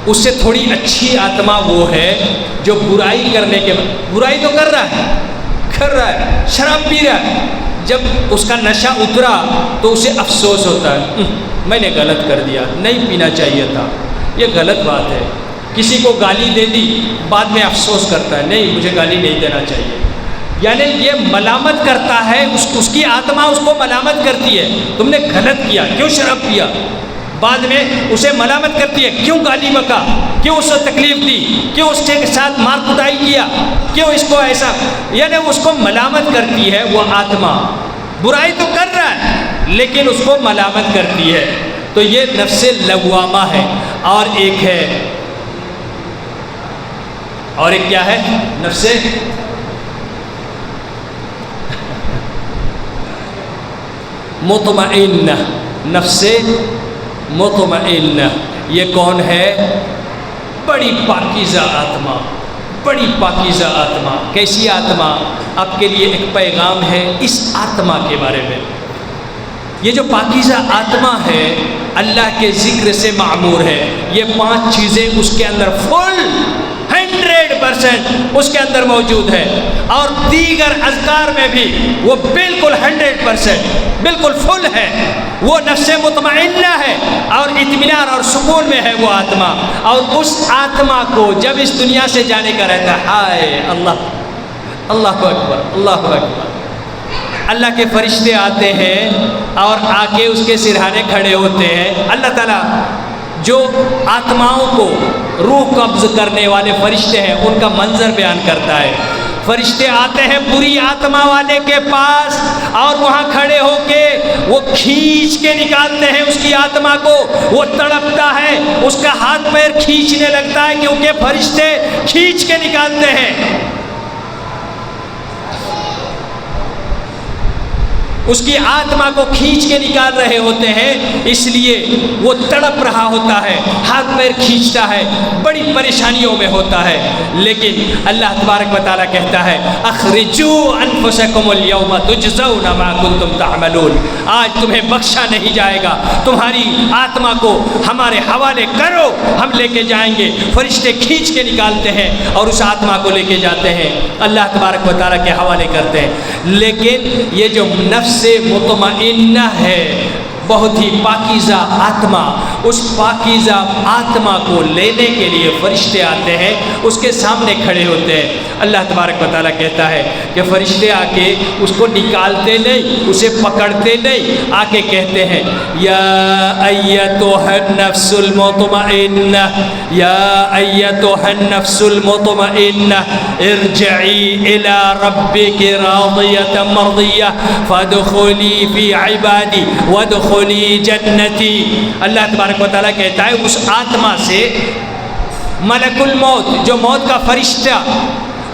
اس سے تھوڑی اچھی آتما وہ ہے جو برائی کرنے کے بعد، برائی تو کر رہا ہے، شراب پی رہا ہے، جب اس کا نشہ اترا تو اسے افسوس ہوتا ہے، میں نے غلط کر دیا، نہیں پینا چاہیے تھا، یہ غلط بات ہے۔ کسی کو گالی دے دی، بعد میں افسوس کرتا ہے، نہیں مجھے گالی نہیں دینا چاہیے، یعنی یہ ملامت کرتا ہے، اس کی آتما اس کو ملامت کرتی ہے، تم نے غلط کیا، کیوں شراب پیا، بعد میں اسے ملامت کرتی ہے، کیوں گالی بکا، کیوں اس کو تکلیف دی، کیوں اس کے ساتھ مار کٹائی کیا، کیوں اس کو ایسا، یعنی اس کو ملامت کرتی ہے۔ وہ آتما برائی تو کر رہا ہے لیکن اس کو ملامت کرتی ہے، تو یہ نفس لوامہ ہے۔ اور ایک کیا ہے؟ نفس مطمئنہ، نفس مطمئنہ، یہ کون ہے؟ بڑی پاکیزہ آتما، بڑی پاکیزہ آتما۔ کیسی آتما؟ آپ کے لیے ایک پیغام ہے اس آتما کے بارے میں۔ یہ جو پاکیزہ آتما ہے اللہ کے ذکر سے معمور ہے، یہ 5 چیزیں اس کے اندر فل 100% اس کے اندر موجود ہے، اور دیگر اذکار میں بھی وہ بالکل 100% بالکل فل ہے۔ وہ نفس مطمئنہ ہے اور اطمینان اور سکون میں ہے وہ آتما، اور اس آتما کو جب اس دنیا سے جانے کا رہتا ہے، ہائے اللہ اکبر، اللہ اکبر، اللہ کے فرشتے آتے ہیں اور آ کے اس کے سرہانے کھڑے ہوتے ہیں۔ اللہ تعالیٰ جو آتماؤں کو روح قبض کرنے والے فرشتے ہیں ان کا منظر بیان کرتا ہے۔ فرشتے آتے ہیں بری آتما والے کے پاس اور وہاں کھڑے ہو کے وہ کھینچ کے نکالتے ہیں اس کی آتما کو. وہ تڑپتا ہے, اس کا ہاتھ پیر کھینچنے لگتا ہے کیونکہ فرشتے کھینچ کے نکالتے ہیں. اس کی آتما کو کھینچ کے نکال رہے ہوتے ہیں, اس لیے وہ تڑپ رہا ہوتا ہے, ہاتھ پیر کھینچتا ہے, بڑی پریشانیوں میں ہوتا ہے. لیکن اللہ تبارک و تعالیٰ کہتا ہے اخرجوا انفسکم اليوم تجزون ما کنتم تعملون. آج تمہیں بخشا نہیں جائے گا, تمہاری آتما کو ہمارے حوالے کرو, ہم لے کے جائیں گے. فرشتے کھینچ کے نکالتے ہیں اور اس آتما کو لے کے جاتے ہیں, اللہ تبارک و تعالیٰ کے حوالے کرتے ہیں. لیکن یہ جو نفس سے مطمئنہ ہے, بہت ہی پاکیزہ آتما, اس پاکیزہ آتما کو لینے کے لیے فرشتے آتے ہیں, اس کے سامنے کھڑے ہوتے ہیں. اللہ تبارک و تعالیٰ کہتا ہے کہ فرشتے آ کے اس کو نکالتے نہیں, اسے پکڑتے نہیں, آ کے کہتے ہیں یا ایتھا النفس المطمئنہ, یا ایتھا النفس المطمئنہ ارجعی الی ربک راضیۃ مرضیہ فادخلی فی عبادی وادخلی جنتی. اللہ تبارک و تعالیٰ کہتا ہے اس آتما سے ملک الموت, جو موت کا فرشتہ,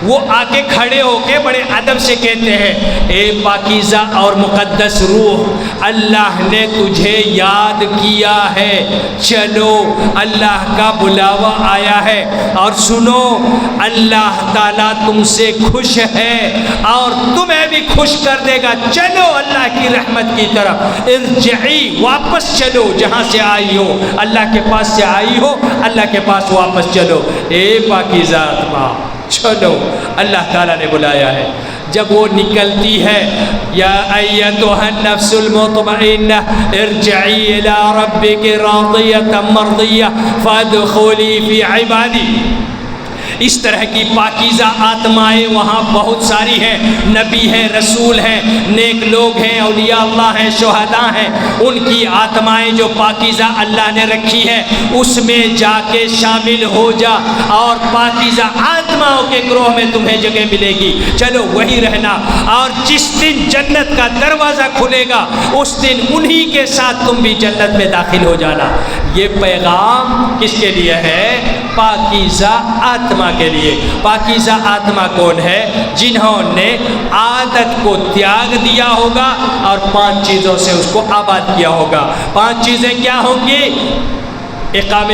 وہ آ کے کھڑے ہو کے بڑے ادب سے کہتے ہیں اے پاکیزہ اور مقدس روح, اللہ نے تجھے یاد کیا ہے, چلو اللہ کا بلاوا آیا ہے, اور سنو اللہ تعالیٰ تم سے خوش ہے اور تمہیں بھی خوش کر دے گا, چلو اللہ کی رحمت کی طرف. ارجعی, واپس چلو جہاں سے آئی ہو, اللہ کے پاس سے آئی ہو, اللہ کے پاس واپس چلو. اے پاکیزہ آتما چلو, اللہ تعالیٰ نے بلایا ہے. جب وہ نکلتی ہے یا ایتھا النفس المطمئنہ ارجعی الی ربک راضیۃ مرضیہ فادخلی فی عبادی. اس طرح کی پاکیزہ آتمائیں وہاں بہت ساری ہیں, نبی ہیں, رسول ہیں, نیک لوگ ہیں, اولیاء اللہ ہیں, شہداء ہیں. ان کی آتمائیں جو پاکیزہ اللہ نے رکھی ہے اس میں جا کے شامل ہو جا, اور پاکیزہ آتماؤں کے گروہ میں تمہیں جگہ ملے گی. چلو وہی رہنا, اور جس دن جنت کا دروازہ کھلے گا اس دن انہی کے ساتھ تم بھی جنت میں داخل ہو جانا. یہ پیغام کس کے لیے ہے؟ پاکیزہ آتما کے لیے. پاکیزہ آتما کون ہے؟ جنہوں نے عادت کو تیاگ دیا ہوگا اور 5 چیزوں سے اس کو آباد کیا ہوگا. 5 چیزیں کیا ہوں گی؟ اقام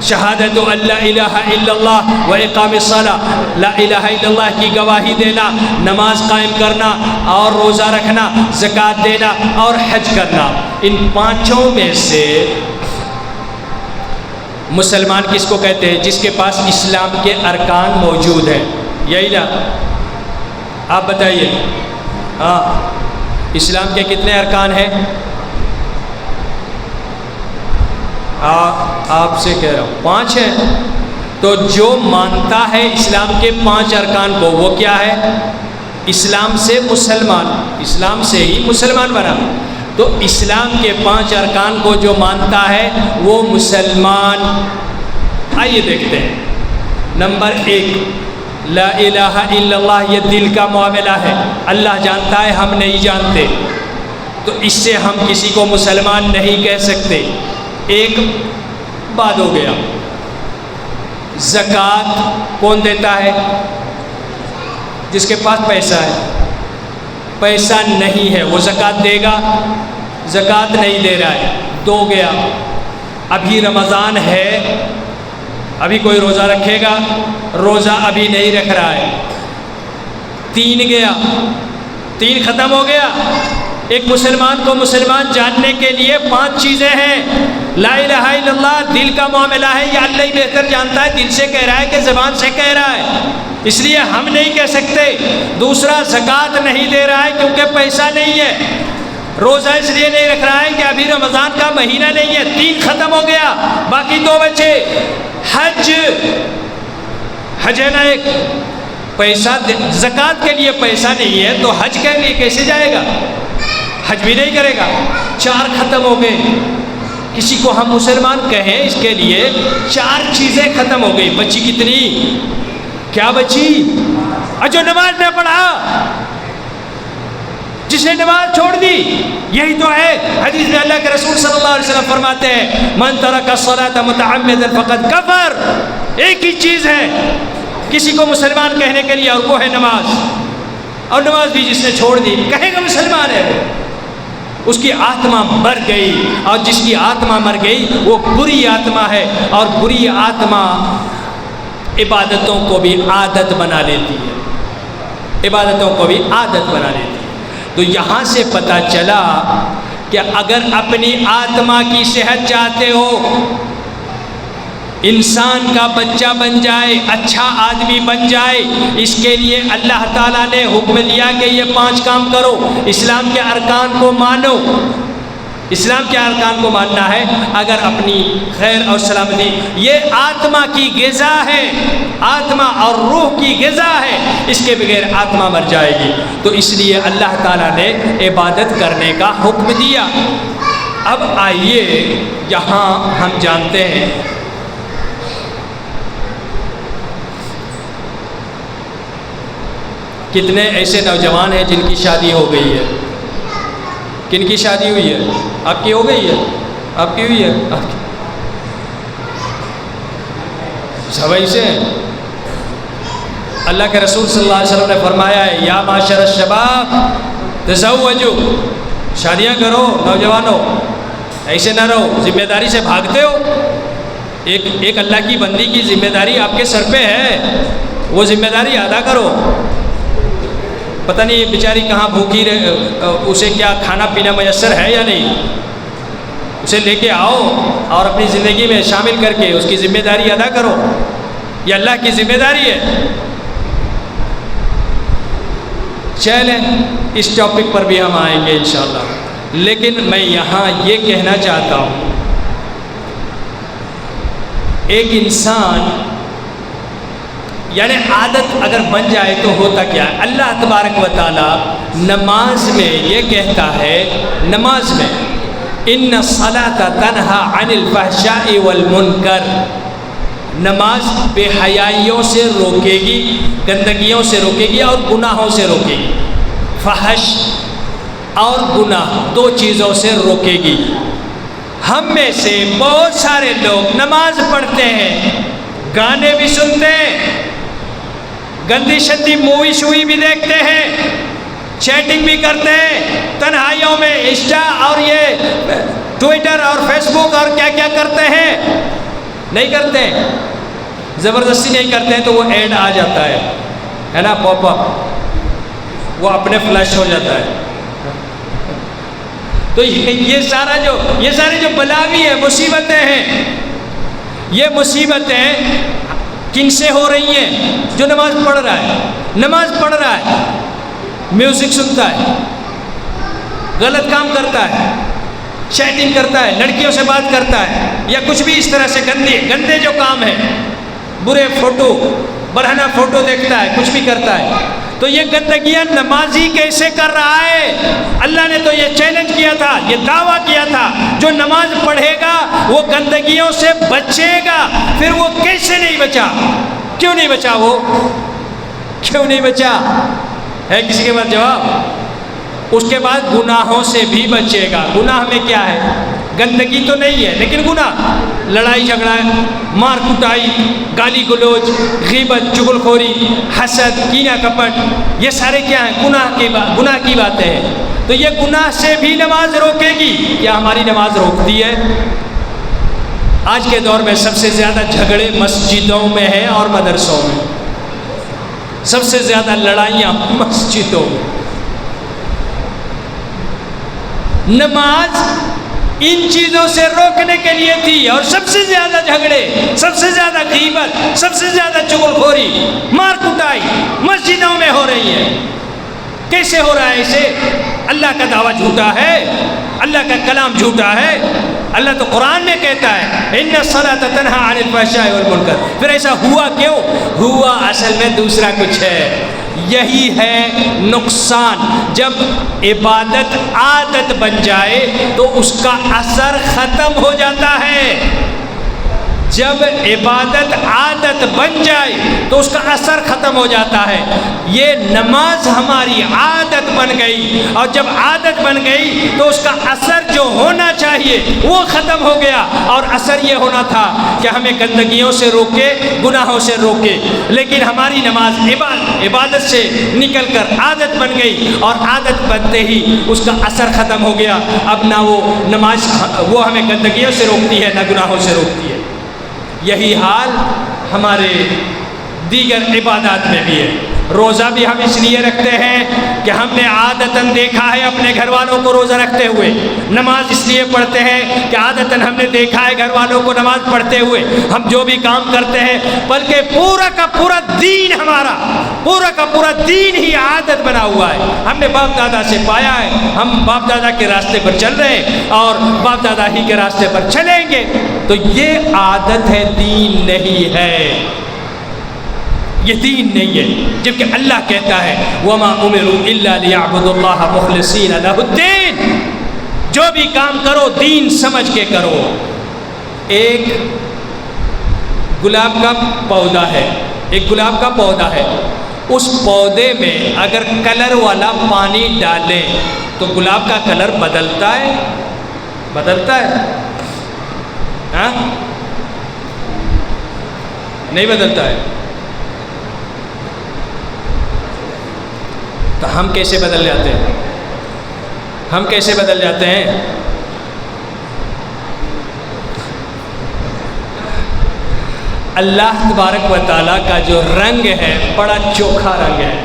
شہادت لا الہ الا اللہ و اقام الصلاۃ, لا الہ الا اللہ کی گواہی دینا, نماز قائم کرنا اور روزہ رکھنا, زکوٰۃ دینا اور حج کرنا. ان 5 میں سے مسلمان کس کو کہتے ہیں؟ جس کے پاس اسلام کے ارکان موجود ہیں. یہی نا, آپ بتائیے. ہاں, اسلام کے کتنے ارکان ہیں؟ آپ سے کہہ رہا ہوں 5 ہیں. تو جو مانتا ہے اسلام کے 5 ارکان کو, وہ کیا ہے؟ اسلام سے مسلمان, اسلام سے ہی مسلمان بنا. تو اسلام کے 5 ارکان کو جو مانتا ہے وہ مسلمان. آئیے دیکھتے ہیں. نمبر 1, لا الہ الا اللہ. یہ دل کا معاملہ ہے, اللہ جانتا ہے, ہم نہیں جانتے, تو اس سے ہم کسی کو مسلمان نہیں کہہ سکتے. ایک بات ہو گیا. زکوٰۃ کون دیتا ہے؟ جس کے پاس پیسہ ہے. پیسہ نہیں ہے وہ زکوٰۃ دے گا؟ زکوٰۃ نہیں دے رہا ہے. 2 گیا. ابھی رمضان ہے, ابھی کوئی روزہ رکھے گا؟ روزہ ابھی نہیں رکھ رہا ہے. 3 گیا. 3 ختم ہو گیا. ایک مسلمان کو مسلمان جاننے کے لیے 5 چیزیں ہیں. لا الہ الا اللہ دل کا معاملہ ہے, یا اللہ ہی بہتر جانتا ہے دل سے کہہ رہا ہے کہ زبان سے کہہ رہا ہے, اس لیے ہم نہیں کہہ سکتے. دوسرا, زکوٰۃ نہیں دے رہا ہے کیونکہ پیسہ نہیں ہے. روزہ اس لیے نہیں رکھ رہا ہے کہ ابھی رمضان کا مہینہ نہیں ہے. 3 ختم ہو گیا, باقی 2 بچے. حج ہے نا ایک, پیسہ زکوٰۃ کے لیے پیسہ نہیں ہے تو حج کے لیے کیسے جائے گا؟ حج بھی نہیں کرے گا. 4 ختم ہو گئے. کسی کو ہم مسلمان کہیں اس کے لیے 4 چیزیں ختم ہو گئی. بچی کتنی؟ کیا بچی؟ اور جو نماز نہ پڑھا، جس نے نماز چھوڑ دی، یہی تو ہے حدیث میں اللہ کے رسول صلی اللہ علیہ وسلم فرماتے ہیں من ترک الصلاۃ متعمدا فقد کفر. ایک ہی چیز ہے کسی کو مسلمان کہنے کے لیے، اور وہ ہے نماز. اور نماز بھی جس نے چھوڑ دی کہے گا مسلمان ہے، اس کی آتما مر گئی. اور جس کی آتما مر گئی وہ بری آتما ہے، اور بری آتما عبادتوں کو بھی عادت بنا لیتی ہے، عبادتوں کو بھی عادت بنا لیتی ہے. تو یہاں سے پتہ چلا کہ اگر اپنی آتما کی صحت چاہتے ہو، انسان کا بچہ بن جائے، اچھا آدمی بن جائے، اس کے لیے اللہ تعالیٰ نے حکم دیا کہ یہ 5 کام کرو. اسلام کے ارکان کو مانو. اسلام کے ارکان کو ماننا ہے اگر اپنی خیر اور سلامتی. یہ آتما کی غذا ہے، آتما اور روح کی غذا ہے، اس کے بغیر آتما مر جائے گی. تو اس لیے اللہ تعالیٰ نے عبادت کرنے کا حکم دیا. اب آئیے یہاں ہم جانتے ہیں کتنے ایسے نوجوان ہیں جن کی شادی ہو گئی ہے. کن کی شادی ہوئی ہے؟ آپ کی ہو گئی ہے؟ آپ کی ہوئی ہے؟ سب ایسے ہیں. اللہ کے رسول صلی اللہ علیہ وسلم نے فرمایا ہے یا معاشر الشباب تزوجوا، شادیاں کرو نوجوانوں، ایسے نہ رہو ذمہ داری سے بھاگتے ہو. ایک اللہ کی بندی کی ذمہ داری آپ کے سر پہ ہے، وہ ذمہ داری ادا کرو. پتہ نہیں یہ بیچاری کہاں بھوکی رہے، اسے کیا کھانا پینا میسر ہے یا نہیں، اسے لے کے آؤ اور اپنی زندگی میں شامل کر کے اس کی ذمہ داری ادا کرو. یہ اللہ کی ذمہ داری ہے. چلیں اس ٹاپک پر بھی ہم آئیں گے انشاءاللہ. لیکن میں یہاں یہ کہنا چاہتا ہوں، ایک انسان یعنی عادت اگر بن جائے تو ہوتا کیا ہے؟ اللہ تبارک و تعالی نماز میں یہ کہتا ہے، نماز میں ان الصلاۃ تنہا عن الفحشاء والمنکر، نماز بے حیائیوں سے روکے گی، گندگیوں سے روکے گی اور گناہوں سے روکے گی. فحش اور گناہ 2 چیزوں سے روکے گی. ہم میں سے بہت سارے لوگ نماز پڑھتے ہیں، گانے بھی سنتے ہیں، گندی شندی مووی شوئی بھی دیکھتے ہیں، چیٹنگ بھی کرتے ہیں، تنہائیوں میں انسٹا اور یہ ٹویٹر اور فیس بک اور کیا کیا کرتے ہیں. نہیں کرتے، زبردستی نہیں کرتے ہیں تو وہ ایڈ آ جاتا ہے نا، پاپ اپ، وہ اپنے فلیش ہو جاتا ہے. تو یہ سارے جو بلاوی ہیں، مصیبتیں ہیں، یہ مصیبتیں کن سے ہو رہی ہیں؟ جو نماز پڑھ رہا ہے، نماز پڑھ رہا ہے، میوزک سنتا ہے، غلط کام کرتا ہے، چیٹنگ کرتا ہے، لڑکیوں سے بات کرتا ہے، یا کچھ بھی اس طرح سے گندے جو کام ہیں، برے فوٹو، برہنہ فوٹو دیکھتا ہے، کچھ بھی کرتا ہے. تو یہ گندگیاں نمازی کیسے کر رہا ہے؟ اللہ نے تو یہ چیلنج کیا تھا، یہ دعویٰ کیا تھا جو نماز پڑھے گا وہ گندگیوں سے بچے گا. پھر وہ کیسے نہیں بچا؟ کیوں نہیں بچا؟ وہ کیوں نہیں بچا ہے؟ کسی کے پاس جواب؟ اس کے بعد گناہوں سے بھی بچے گا. گناہ میں کیا ہے؟ گندگی تو نہیں ہے لیکن گناہ، لڑائی جھگڑا، مار کٹائی، گالی گلوچ، غیبت، چغل خوری، حسد، کینہ کپٹ، یہ سارے کیا ہیں؟ گناہ کی باتیں ہیں. تو یہ گناہ سے بھی نماز روکے گی. کیا ہماری نماز روکتی ہے؟ آج کے دور میں سب سے زیادہ جھگڑے مسجدوں میں ہیں اور مدرسوں میں، سب سے زیادہ لڑائیاں مسجدوں میں. نماز ان چیزوں سے روکنے کے لیے تھی، اور سب سے زیادہ جھگڑے، سب سے زیادہ غیبت، سب سے زیادہ چغل خوری، مار کٹائی مسجدوں میں ہو رہی ہے. کیسے ہو رہا ہے اسے؟ اللہ کا دعویٰ جھوٹا ہے، اللہ کا کلام جھوٹا ہے. اللہ تو قرآن میں کہتا ہے ان الصلاۃ تنہا عن الفحشاء والمنکر. پھر ایسا ہوا کیوں؟ ہوا اصل میں دوسرا کچھ ہے. یہی ہے نقصان. جب عبادت عادت بن جائے تو اس کا اثر ختم ہو جاتا ہے. جب عبادت عادت بن جائے تو اس کا اثر ختم ہو جاتا ہے. یہ نماز ہماری عادت بن گئی، اور جب عادت بن گئی تو اس کا اثر جو ہونا چاہیے وہ ختم ہو گیا. اور اثر یہ ہونا تھا کہ ہمیں گندگیوں سے روکے، گناہوں سے روکے، لیکن ہماری نماز عبادت سے نکل کر عادت بن گئی، اور عادت بنتے ہی اس کا اثر ختم ہو گیا. اب نہ وہ نماز وہ ہمیں گندگیوں سے روکتی ہے، نہ گناہوں سے روکتی ہے. یہی حال ہمارے دیگر عبادات میں بھی ہے. روزہ بھی ہم اس لیے رکھتے ہیں کہ ہم نے عادتاً دیکھا ہے اپنے گھر والوں کو روزہ رکھتے ہوئے. نماز اس لیے پڑھتے ہیں کہ عادتاً ہم نے دیکھا ہے گھر والوں کو نماز پڑھتے ہوئے. ہم جو بھی کام کرتے ہیں، بلکہ پورا کا پورا دین ہمارا، پورا کا پورا دین ہی عادت بنا ہوا ہے. ہم نے باپ دادا سے پایا ہے، ہم باپ دادا کے راستے پر چل رہے ہیں اور باپ دادا ہی کے راستے پر چلیں گے. تو یہ عادت ہے، دین نہیں ہے، یہ دین نہیں ہے. جبکہ اللہ کہتا ہے وَمَا أُمِرُوا إِلَّا لِيَعْبُدُوا اللَّهَ مُخْلِصِينَ لَهُ الدِّينَ. جو بھی کام کرو دین سمجھ کے کرو. ایک گلاب کا پودا ہے، ایک گلاب کا پودا ہے، اس پودے میں اگر کلر والا پانی ڈالیں تو گلاب کا کلر بدلتا ہے؟ بدلتا ہے؟ ہاں نہیں بدلتا ہے. تو ہم کیسے بدل جاتے ہیں؟ ہم کیسے بدل جاتے ہیں؟ اللہ تبارک و تعالیٰ کا جو رنگ ہے بڑا چوکھا رنگ ہے.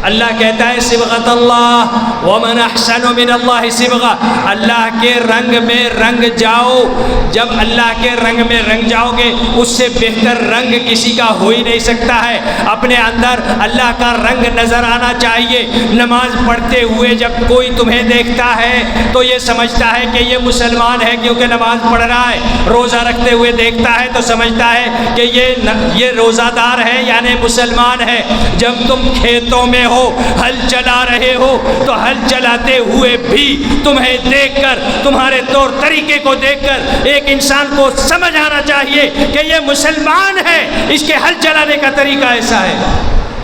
اللہ کہتا ہے صبغۃ اللہ ومن احسن من اللہ صبغہ. اللہ کے رنگ میں رنگ جاؤ. جب اللہ کے رنگ میں رنگ جاؤ گے اس سے بہتر رنگ کسی کا ہو ہی نہیں سکتا ہے. اپنے اندر اللہ کا رنگ نظر آنا چاہیے. نماز پڑھتے ہوئے جب کوئی تمہیں دیکھتا ہے تو یہ سمجھتا ہے کہ یہ مسلمان ہے کیونکہ نماز پڑھ رہا ہے. روزہ رکھتے ہوئے دیکھتا ہے تو سمجھتا ہے کہ یہ روزہ دار ہے یعنی مسلمان ہے. جب تم کھیتوں میں ہو، ہل چلا رہے ہو، تو ہل چلاتے ہوئے بھی تمہیں دیکھ کر، تمہارے طور طریقے کو دیکھ کر ایک انسان کو سمجھ آنا چاہیے کہ یہ مسلمان ہے، اس کے ہل چلانے کا طریقہ ایسا ہے.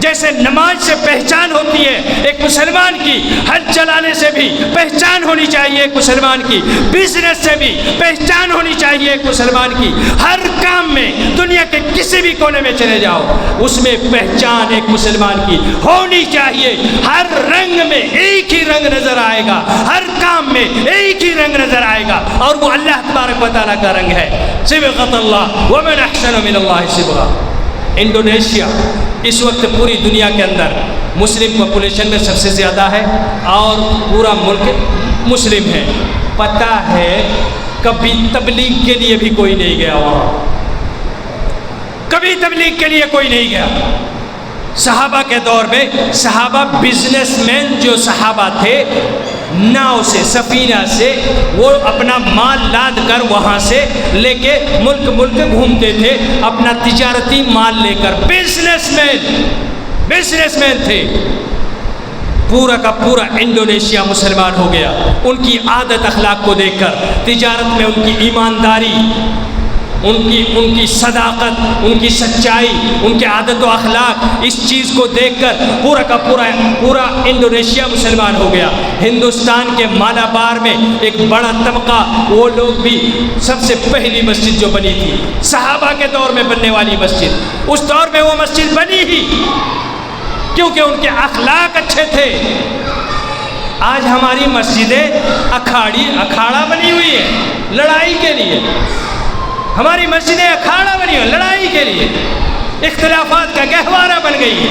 جیسے نماز سے پہچان ہوتی ہے ایک مسلمان کی، ہل چلانے سے بھی پہچان ہونی چاہیے ایک مسلمان کی، بزنس سے بھی پہچان ہونی چاہیے ایک مسلمان کی. ہر کام میں دنیا کے کسی بھی کونے میں چلے جاؤ اس میں پہچان ایک مسلمان کی ہونی چاہیے. ہر رنگ میں ایک ہی رنگ نظر آئے گا، ہر کام میں ایک ہی رنگ نظر آئے گا، اور وہ اللہ تبارک و تعالیٰ کا رنگ ہے. صبغۃ اللہ ومن احسن من اللہ صبغہ. انڈونیشیا اس وقت پوری دنیا کے اندر مسلم پاپولیشن میں سب سے زیادہ ہے اور پورا ملک مسلم ہے. پتہ ہے کبھی تبلیغ کے لیے بھی کوئی نہیں گیا وہاں، کبھی تبلیغ کے لیے کوئی نہیں گیا. صحابہ کے دور میں صحابہ بزنس مین جو صحابہ تھے، ناؤ سے، سفینہ سے وہ اپنا مال لاد کر وہاں سے لے کے ملک گھومتے تھے اپنا تجارتی مال لے کر. بزنس مین تھے. پورا کا پورا انڈونیشیا مسلمان ہو گیا ان کی عادت اخلاق کو دیکھ کر. تجارت میں ان کی ایمانداری، ان کی صداقت، ان کی سچائی، ان کے عادت و اخلاق، اس چیز کو دیکھ کر پورا کا پورا انڈونیشیا مسلمان ہو گیا. ہندوستان کے مالابار میں ایک بڑا طبقہ، وہ لوگ بھی سب سے پہلی مسجد جو بنی تھی صحابہ کے دور میں بننے والی مسجد، اس دور میں وہ مسجد بنی ہی کیونکہ ان کے اخلاق اچھے تھے. آج ہماری مسجدیں اکھاڑا بنی ہوئی ہے لڑائی کے لیے. ہماری مسجدیں اکھاڑا بنی ہوئی لڑائی کے لیے، اختلافات کا گہوارہ بن گئی ہے.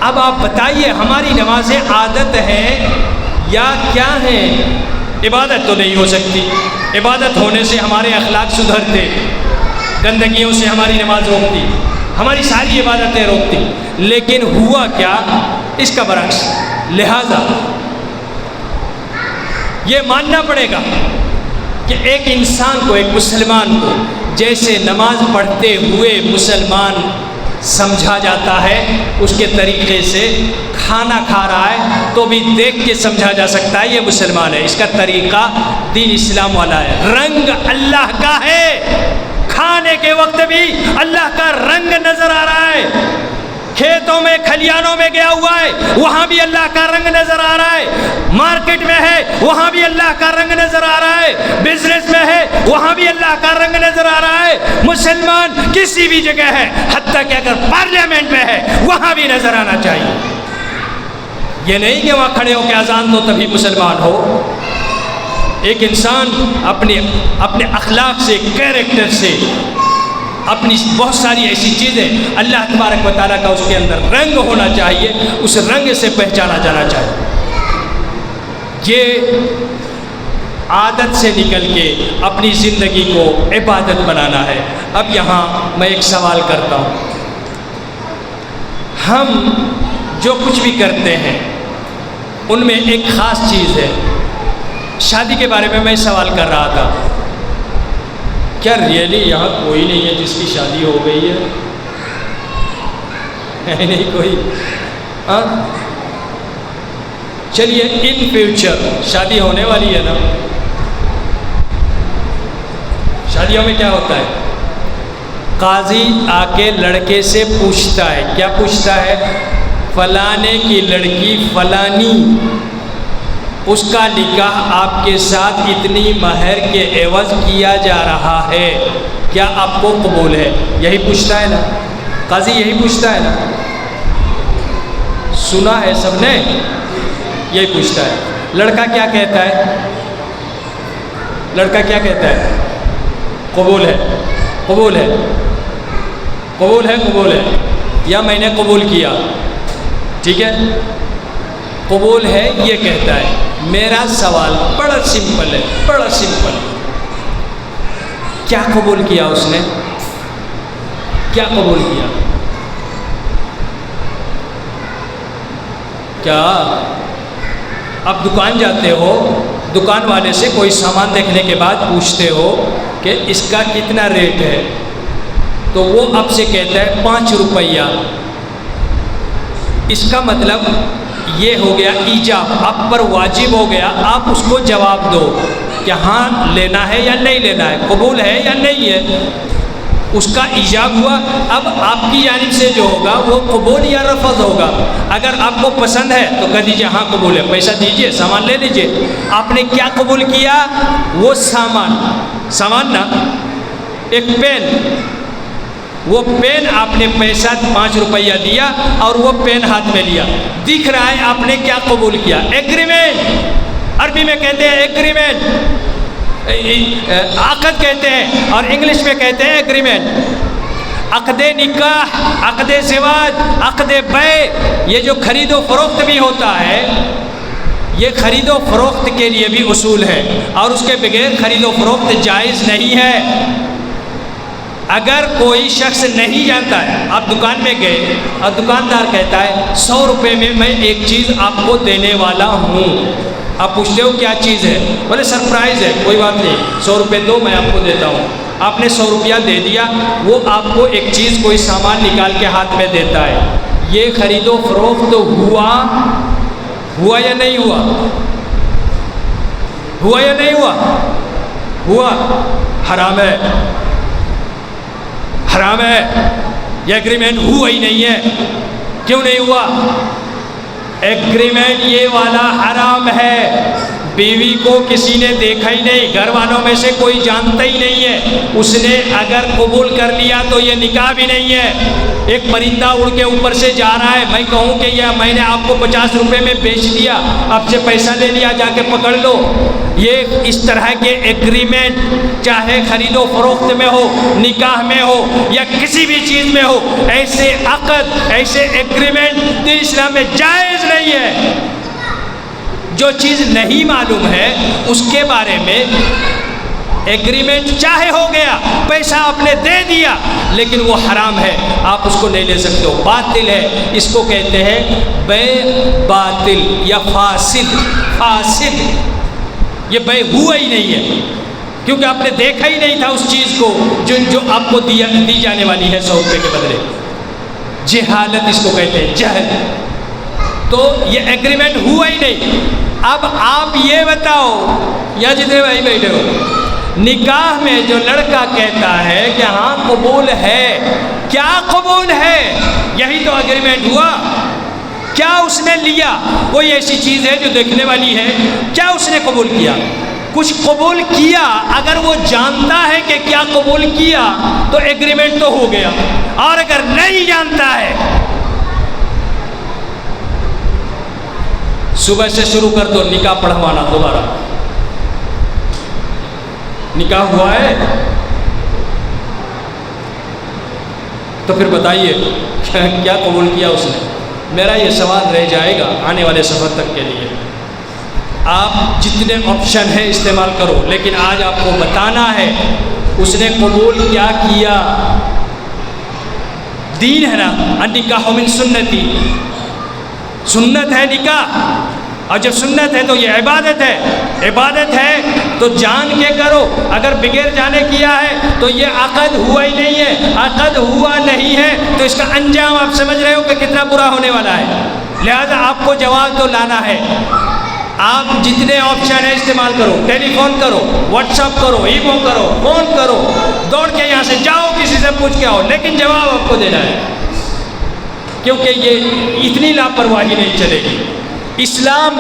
اب آپ بتائیے ہماری نمازیں عادت ہے یا کیا ہیں؟ عبادت تو نہیں ہو سکتی. عبادت ہونے سے ہمارے اخلاق سدھرتے، گندگیوں سے ہماری نماز روکتی، ہماری ساری عبادتیں روکتی. لیکن ہوا کیا؟ اس کا برعکس. لہذا یہ ماننا پڑے گا کہ ایک انسان کو، ایک مسلمان کو جیسے نماز پڑھتے ہوئے مسلمان سمجھا جاتا ہے، اس کے طریقے سے کھانا کھا رہا ہے تو بھی دیکھ کے سمجھا جا سکتا ہے یہ مسلمان ہے. اس کا طریقہ دین اسلام والا ہے، رنگ اللہ کا ہے. کھانے کے وقت بھی اللہ کا رنگ نظر آ رہا ہے. کھیتوں میں کھلیانوں میں گیا ہوا ہے, وہاں بھی اللہ کا رنگ نظر آ رہا ہے. مارکیٹ میں ہے, وہاں بھی اللہ کا رنگ نظر آ رہا ہے. بزنس میں ہے, وہاں بھی اللہ کا رنگ نظر آ رہا ہے. مسلمان کسی بھی جگہ ہے, حتیٰ کہ اگر پارلیمنٹ میں ہے, وہاں بھی نظر آنا چاہیے. یہ نہیں کہ وہاں کھڑے ہو کے اذان دو تبھی مسلمان ہو. ایک انسان اپنے اخلاق سے, کیریکٹر سے, اپنی بہت ساری ایسی چیزیں, اللہ تبارک و تعالیٰ کا اس کے اندر رنگ ہونا چاہیے, اس رنگ سے پہچانا جانا چاہیے. یہ عادت سے نکل کے اپنی زندگی کو عبادت بنانا ہے. اب یہاں میں ایک سوال کرتا ہوں. ہم جو کچھ بھی کرتے ہیں ان میں ایک خاص چیز ہے. شادی کے بارے میں سوال کر رہا تھا, کیا ریئلی یہاں کوئی نہیں ہے جس کی شادی ہو گئی ہے؟ نہیں کوئی؟ ہاں چلیے, ان فیوچر شادی ہونے والی ہے نا. شادیوں میں کیا ہوتا ہے, قاضی آ کے لڑکے سے پوچھتا ہے. کیا پوچھتا ہے؟ فلانے کی لڑکی فلانی, اس کا نکاح آپ کے ساتھ اتنی مہر کے عوض کیا جا رہا ہے, کیا آپ کو قبول ہے؟ یہی پوچھتا ہے نا قاضی, یہی پوچھتا ہے نا. سنا ہے سب نے, یہی پوچھتا ہے. لڑکا کیا کہتا ہے؟ لڑکا کیا کہتا ہے؟ قبول ہے, قبول ہے, قبول ہے, قبول ہے, یا میں نے قبول کیا. ٹھیک ہے, قبول ہے یہ کہتا ہے. میرا سوال بڑا سمپل ہے, بڑا سمپل. کیا قبول کیا اس نے؟ کیا قبول کیا؟ کیا اب دکان جاتے ہو, دکان والے سے کوئی سامان دیکھنے کے بعد پوچھتے ہو کہ اس کا کتنا ریٹ ہے, تو وہ آپ سے کہتا ہے 5 روپیہ. اس کا مطلب یہ ہو گیا ایجاب, آپ پر واجب ہو گیا, آپ اس کو جواب دو کہ ہاں لینا ہے یا نہیں لینا ہے, قبول ہے یا نہیں ہے. اس کا ایجاب ہوا. اب آپ کی جانب سے جو ہوگا وہ قبول یا رفض ہوگا. اگر آپ کو پسند ہے تو کہہ دیجیے ہاں قبول ہے, پیسہ دیجیے, سامان لے لیجیے. آپ نے کیا قبول کیا؟ وہ سامان نا, ایک پین. وہ پین آپ نے پیسہ 5 روپیہ دیا اور وہ پین ہاتھ میں لیا. دکھ رہا ہے آپ نے کیا قبول کیا؟ ایگریمنٹ, عربی میں کہتے ہیں ایگریمنٹ, عقد کہتے ہیں, اور انگلش میں کہتے ہیں ایگریمنٹ. عقد نکاح, عقد زواج, عقد بیع, یہ جو خرید و فروخت بھی ہوتا ہے, یہ خرید و فروخت کے لیے بھی اصول ہے, اور اس کے بغیر خرید و فروخت جائز نہیں ہے. اگر کوئی شخص نہیں جانتا ہے, آپ دکان میں گئے اور دکاندار کہتا ہے 100 روپے میں میں ایک چیز آپ کو دینے والا ہوں. آپ پوچھتے ہو کیا چیز ہے؟ بولے سرپرائز ہے. کوئی بات نہیں, 100 روپے دو, میں آپ کو دیتا ہوں. آپ نے 100 روپیہ دے دیا, وہ آپ کو ایک چیز, کوئی سامان نکال کے ہاتھ میں دیتا ہے. یہ خرید و فروخت ہوا یا نہیں ہوا؟ ہوا یا نہیں ہوا؟ ہوا. حرام ہے, حرام ہے. یہ ایگریمنٹ ہوا ہی نہیں ہے. کیوں نہیں ہوا؟ ایگریمنٹ یہ والا حرام ہے. بیوی کو کسی نے دیکھا ہی نہیں, گھر والوں میں سے کوئی جانتا ہی نہیں ہے. اس نے اگر قبول کر لیا تو یہ نکاح بھی نہیں ہے. ایک پرندہ اڑ کے اوپر سے جا رہا ہے, میں کہوں کہ یہ میں نے آپ کو 50 روپے میں بیچ دیا, آپ سے پیسہ لے لیا, جا کے پکڑ لو. یہ اس طرح کے ایگریمنٹ چاہے خرید و فروخت میں ہو, نکاح میں ہو, یا کسی بھی چیز میں ہو, ایسے عقد, ایسے ایگریمنٹ دین اسلام میں جائز نہیں ہے. جو چیز نہیں معلوم ہے اس کے بارے میں ایگریمنٹ چاہے ہو گیا, پیسہ آپ نے دے دیا, لیکن وہ حرام ہے, آپ اس کو نہیں لے سکتے ہو, باطل ہے. اس کو کہتے ہیں بے باطل یا فاسد. فاسد, یہ بے ہوا ہی نہیں ہے, کیونکہ آپ نے دیکھا ہی نہیں تھا اس چیز کو جو آپ کو دی جانے والی ہے 100 روپے کے بدلے. جہالت اس کو کہتے ہیں, جہل. تو یہ ایگریمنٹ ہوا ہی نہیں. اب آپ یہ بتاؤ, یا جتنے بھائی بیٹھے ہو, نکاح میں جو لڑکا کہتا ہے کہ ہاں قبول ہے؟ کیا قبول ہے؟ یہی تو اگریمنٹ ہوا. کیا اس نے لیا؟ کوئی ایسی چیز ہے جو دیکھنے والی ہے؟ کیا اس نے قبول کیا؟ کچھ قبول کیا. اگر وہ جانتا ہے کہ کیا قبول کیا تو ایگریمنٹ تو ہو گیا، اور اگر نہیں جانتا ہے، صبح سے شروع کر دو نکاح پڑھوانا دوبارہ. نکاح ہوا ہے تو پھر بتائیے کیا قبول کیا اس نے. میرا یہ سوال رہ جائے گا آنے والے سفر تک کے لیے. آپ جتنے آپشن ہیں استعمال کرو، لیکن آج آپ کو بتانا ہے اس نے قبول کیا کیا. دین ہے نا، النکاح من سنتی، سنت ہے نکاح، اور جب سنت ہے تو یہ عبادت ہے. عبادت ہے تو جان کے کرو. اگر بغیر جانے کیا ہے تو یہ عقد ہوا ہی نہیں ہے. عقد ہوا نہیں ہے تو اس کا انجام آپ سمجھ رہے ہو کہ کتنا برا ہونے والا ہے. لہذا آپ کو جواب تو لانا ہے. آپ جتنے آپشن ہیں استعمال کرو. ٹیلی فون کرو، واٹس ایپ کرو، ای میل کرو، فون کرو، دوڑ کے یہاں سے جاؤ، کسی سے پوچھ کے آؤ، لیکن جواب آپ کو دینا ہے، کیونکہ یہ اتنی لاپرواہی نہیں چلے گی. اسلام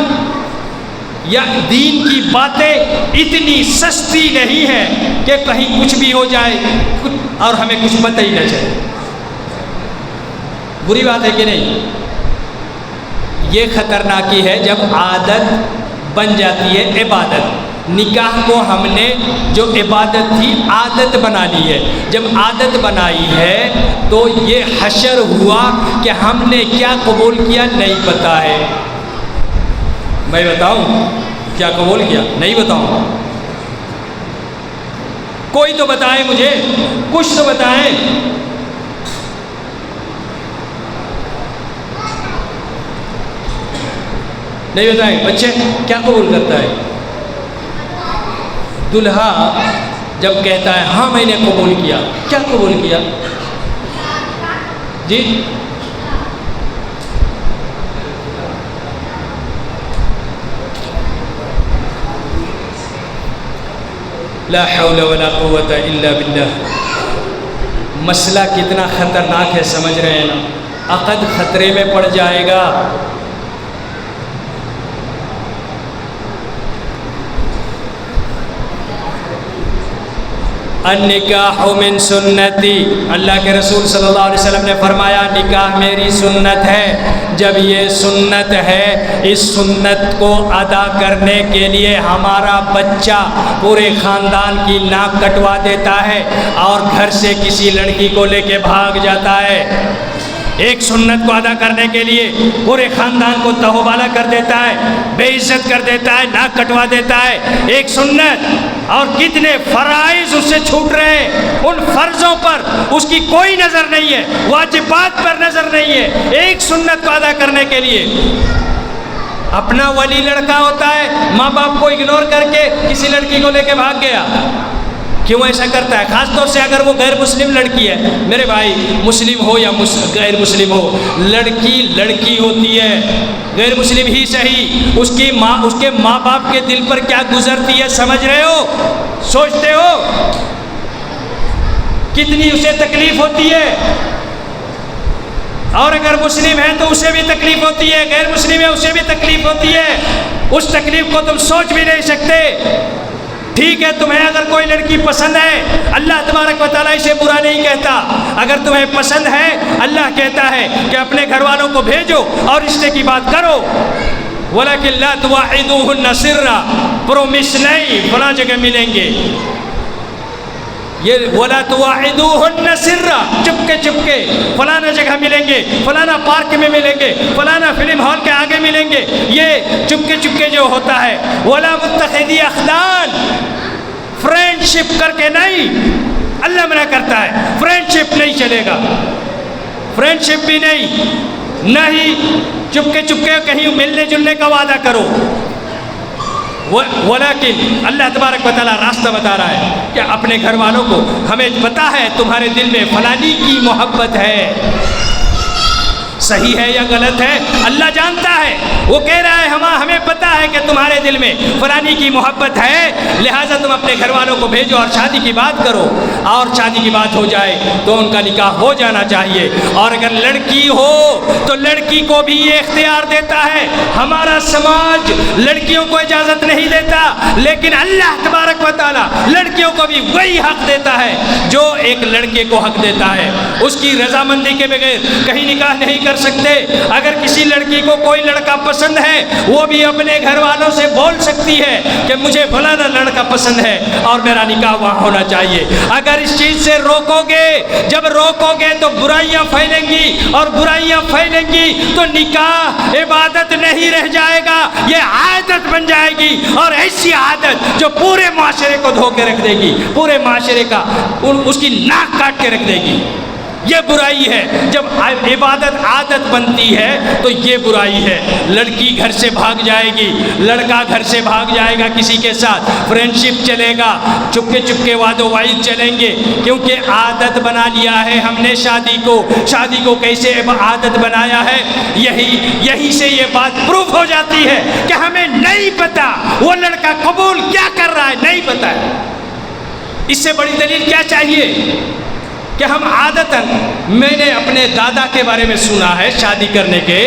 یا دین کی باتیں اتنی سستی نہیں ہے کہ کہیں کچھ بھی ہو جائے اور ہمیں کچھ پتہ ہی نہ چلے. بری بات ہے کہ نہیں؟ یہ خطرناکی ہے جب عادت بن جاتی ہے عبادت. نکاح کو ہم نے جو عبادت تھی عادت بنا لی ہے. جب عادت بنائی ہے تو یہ حشر ہوا کہ ہم نے کیا قبول کیا نہیں پتا ہے. میں بتاؤں کیا قبول کیا؟ نہیں بتاؤں. کوئی تو بتائے مجھے، کچھ تو بتائیں. نہیں بتائیں. بچے کیا قبول کرتا ہے؟ دلہا جب کہتا ہے ہاں میں نے قبول کیا، کیا قبول کیا؟ جی لا حول ولا قوت الا باللہ. مسئلہ کتنا خطرناک ہے سمجھ رہے ہیں نا؟ عقد خطرے میں پڑ جائے گا. النکاح من سنتی، اللہ کے رسول صلی اللہ علیہ وسلم نے فرمایا نکاح میری سنت ہے. جب یہ سنت ہے، اس سنت کو ادا کرنے کے لیے ہمارا بچہ پورے خاندان کی ناک کٹوا دیتا ہے اور گھر سے کسی لڑکی کو لے کے بھاگ جاتا ہے. ایک سنت کو ادا کرنے کے لیے پورے خاندان کو تہوبالا کر دیتا ہے، بے عزت کر دیتا ہے، ناک کٹوا دیتا ہے. ایک سنت، اور کتنے فرائض اس سے چھوٹ رہے ہیں. ان فرضوں پر اس کی کوئی نظر نہیں ہے، واجبات پر نظر نہیں ہے. ایک سنت کو ادا کرنے کے لیے اپنا ولی لڑکا ہوتا ہے، ماں باپ کو اگنور کر کے کسی لڑکی کو لے کے بھاگ گیا. کیوں ایسا کرتا ہے؟ خاص طور سے اگر وہ غیر مسلم لڑکی ہے. میرے بھائی، مسلم ہو یا غیر مسلم ہو، لڑکی لڑکی ہوتی ہے. غیر مسلم ہی صحیح، اس کے ماں باپ کے دل پر کیا گزرتی ہے سمجھ رہے ہو؟ سوچتے ہو کتنی اسے تکلیف ہوتی ہے؟ اور اگر مسلم ہے تو اسے بھی تکلیف ہوتی ہے، غیر مسلم ہے اسے بھی تکلیف ہوتی ہے. اس تکلیف کو تم سوچ بھی نہیں سکتے. ٹھیک ہے، تمہیں اگر کوئی لڑکی پسند ہے، اللہ تبارک و تعالیٰ اسے برا نہیں کہتا. اگر تمہیں پسند ہے، اللہ کہتا ہے کہ اپنے گھر والوں کو بھیجو اور رشتے کی بات کرو. وَلَكِنْ لَا تُوَعِدُوهُنَّ سِرًّا، پرومس نہیں فلاں جگہ ملیں گے. یہ وَلَا تُوَعِدُوهُنَّ سِرًّا، چپکے فلانا جگہ ملیں گے، فلانا پارک میں ملیں گے، فلانا فلم ہال کے آگے ملیں گے. یہ چپکے جو ہوتا ہے. وَلَا مُتَّخِذِي أَخْدَانٍ، فرینڈ شپ کر کے نہیں. اللہ منع کرتا ہے، فرینڈ شپ نہیں چلے گا. فرینڈ شپ بھی نہیں چپکے کہیں ملنے جلنے کا وعدہ کرو. ولیکن اللہ تبارک و تعالیٰ راستہ بتا رہا ہے کہ اپنے گھر والوں کو، ہمیں پتہ ہے تمہارے دل میں فلانی کی محبت ہے، صحیح ہے یا غلط ہے اللہ جانتا ہے. وہ کہہ رہا ہے ہمیں پتہ ہے کہ تمہارے دل میں فلانی کی محبت ہے، لہٰذا تم اپنے گھر والوں کو بھیجو اور شادی کی بات کرو، اور شادی کی بات ہو جائے تو ان کا نکاح ہو جانا چاہیے. اور اگر لڑکی ہو تو لڑکی کو بھی یہ اختیار دیتا ہے. ہمارا سماج لڑکیوں کو اجازت نہیں دیتا، لیکن اللہ تبارک و تعالیٰ لڑکیوں کو بھی وہی حق دیتا ہے جو ایک لڑکے کو حق دیتا ہے. اس کی رضامندی کے بغیر کہیں نکاح نہیں کر سکتے. اگر کسی لڑکی کو کوئی لڑکا پسند ہے وہ بھی اپنے گھر والوں سے بول سکتی ہے کہ مجھے فلانا لڑکا پسند ہے اور میرا نکاح وہاں ہونا چاہیے. اگر اس چیز سے روکو گے، جب روکو گے تو برائیاں پھیلیں گی، اور برائیاں پھیلیں گی تو نکاح عبادت نہیں رہ جائے گا، یہ عادت بن جائے گی. اور ایسی عادت جو پورے معاشرے کو دھو کے رکھ دے گی، پورے معاشرے کا اس کی ناک کاٹ کے رکھ دے گی. یہ برائی ہے. جب عبادت عادت بنتی ہے تو یہ برائی ہے. لڑکی گھر سے بھاگ جائے گی، لڑکا گھر سے بھاگ جائے گا، کسی کے ساتھ فرینڈ شپ چلے گا، چپکے چپکے وعد و وعید چلیں گے، کیونکہ عادت بنا لیا ہے ہم نے شادی کو کیسے عادت بنایا ہے. یہی سے یہ بات پروف ہو جاتی ہے کہ ہمیں نہیں پتا وہ لڑکا قبول کیا کر رہا ہے، نہیں پتا ہے. اس سے بڑی دلیل کیا چاہیے کہ ہم عادتاً، میں نے اپنے دادا کے بارے میں سنا ہے شادی کرنے کے،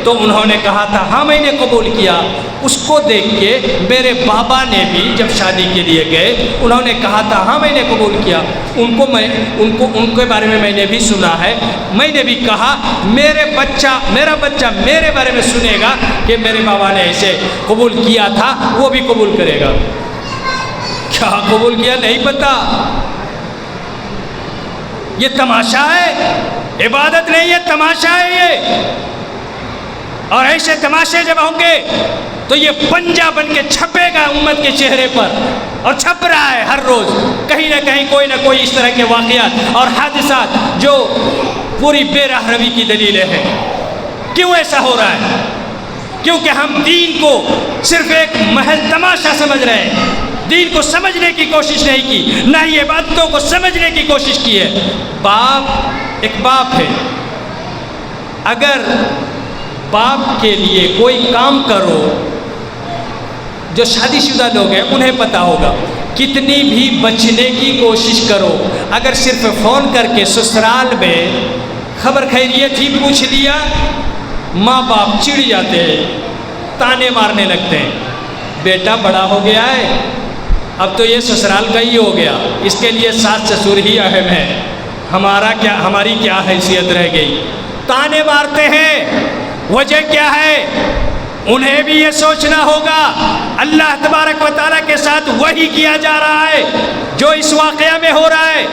تو انہوں نے کہا تھا ہاں میں نے قبول کیا. اس کو دیکھ کے میرے بابا نے بھی جب شادی کے لیے گئے انہوں نے کہا تھا ہاں میں نے قبول کیا. ان کے بارے میں میں نے بھی سنا ہے. میں نے بھی کہا میرا بچہ میرے بارے میں سنے گا کہ میرے بابا نے ایسے قبول کیا تھا، وہ بھی قبول کرے گا. کیا قبول کیا نہیں پتا. یہ تماشا ہے، عبادت نہیں ہے، تماشا ہے یہ. اور ایسے تماشے جب ہوں گے تو یہ پنجہ بن کے چھپے گا امت کے چہرے پر، اور چھپ رہا ہے ہر روز کہیں نہ کہیں کوئی نہ کوئی اس طرح کے واقعات اور حادثات جو پوری بے راہ روی کی دلیلیں ہیں. کیوں ایسا ہو رہا ہے؟ کیونکہ ہم دین کو صرف ایک محض تماشا سمجھ رہے ہیں. دین کو سمجھنے کی کوشش نہیں کی، نہ ہی عبادتوں کو سمجھنے کی کوشش کی ہے. ایک باپ ہے، اگر باپ کے لیے کوئی کام کرو، جو شادی شدہ لوگ ہیں انہیں پتہ ہوگا، کتنی بھی بچنے کی کوشش کرو، اگر صرف فون کر کے سسرال میں خبر خیریت ہی پوچھ لیا، ماں باپ چڑ جاتے ہیں، تانے مارنے لگتے ہیں. بیٹا بڑا ہو گیا ہے، اب تو یہ سسرال کا ہی ہو گیا، اس کے لیے ساس سسر ہی اہم ہے، ہماری کیا حیثیت رہ گئی. تانے مارتے ہیں. وجہ کیا ہے؟ انہیں بھی یہ سوچنا ہوگا اللہ تبارک و تعالیٰ کے ساتھ وہی کیا جا رہا ہے جو اس واقعہ میں ہو رہا ہے.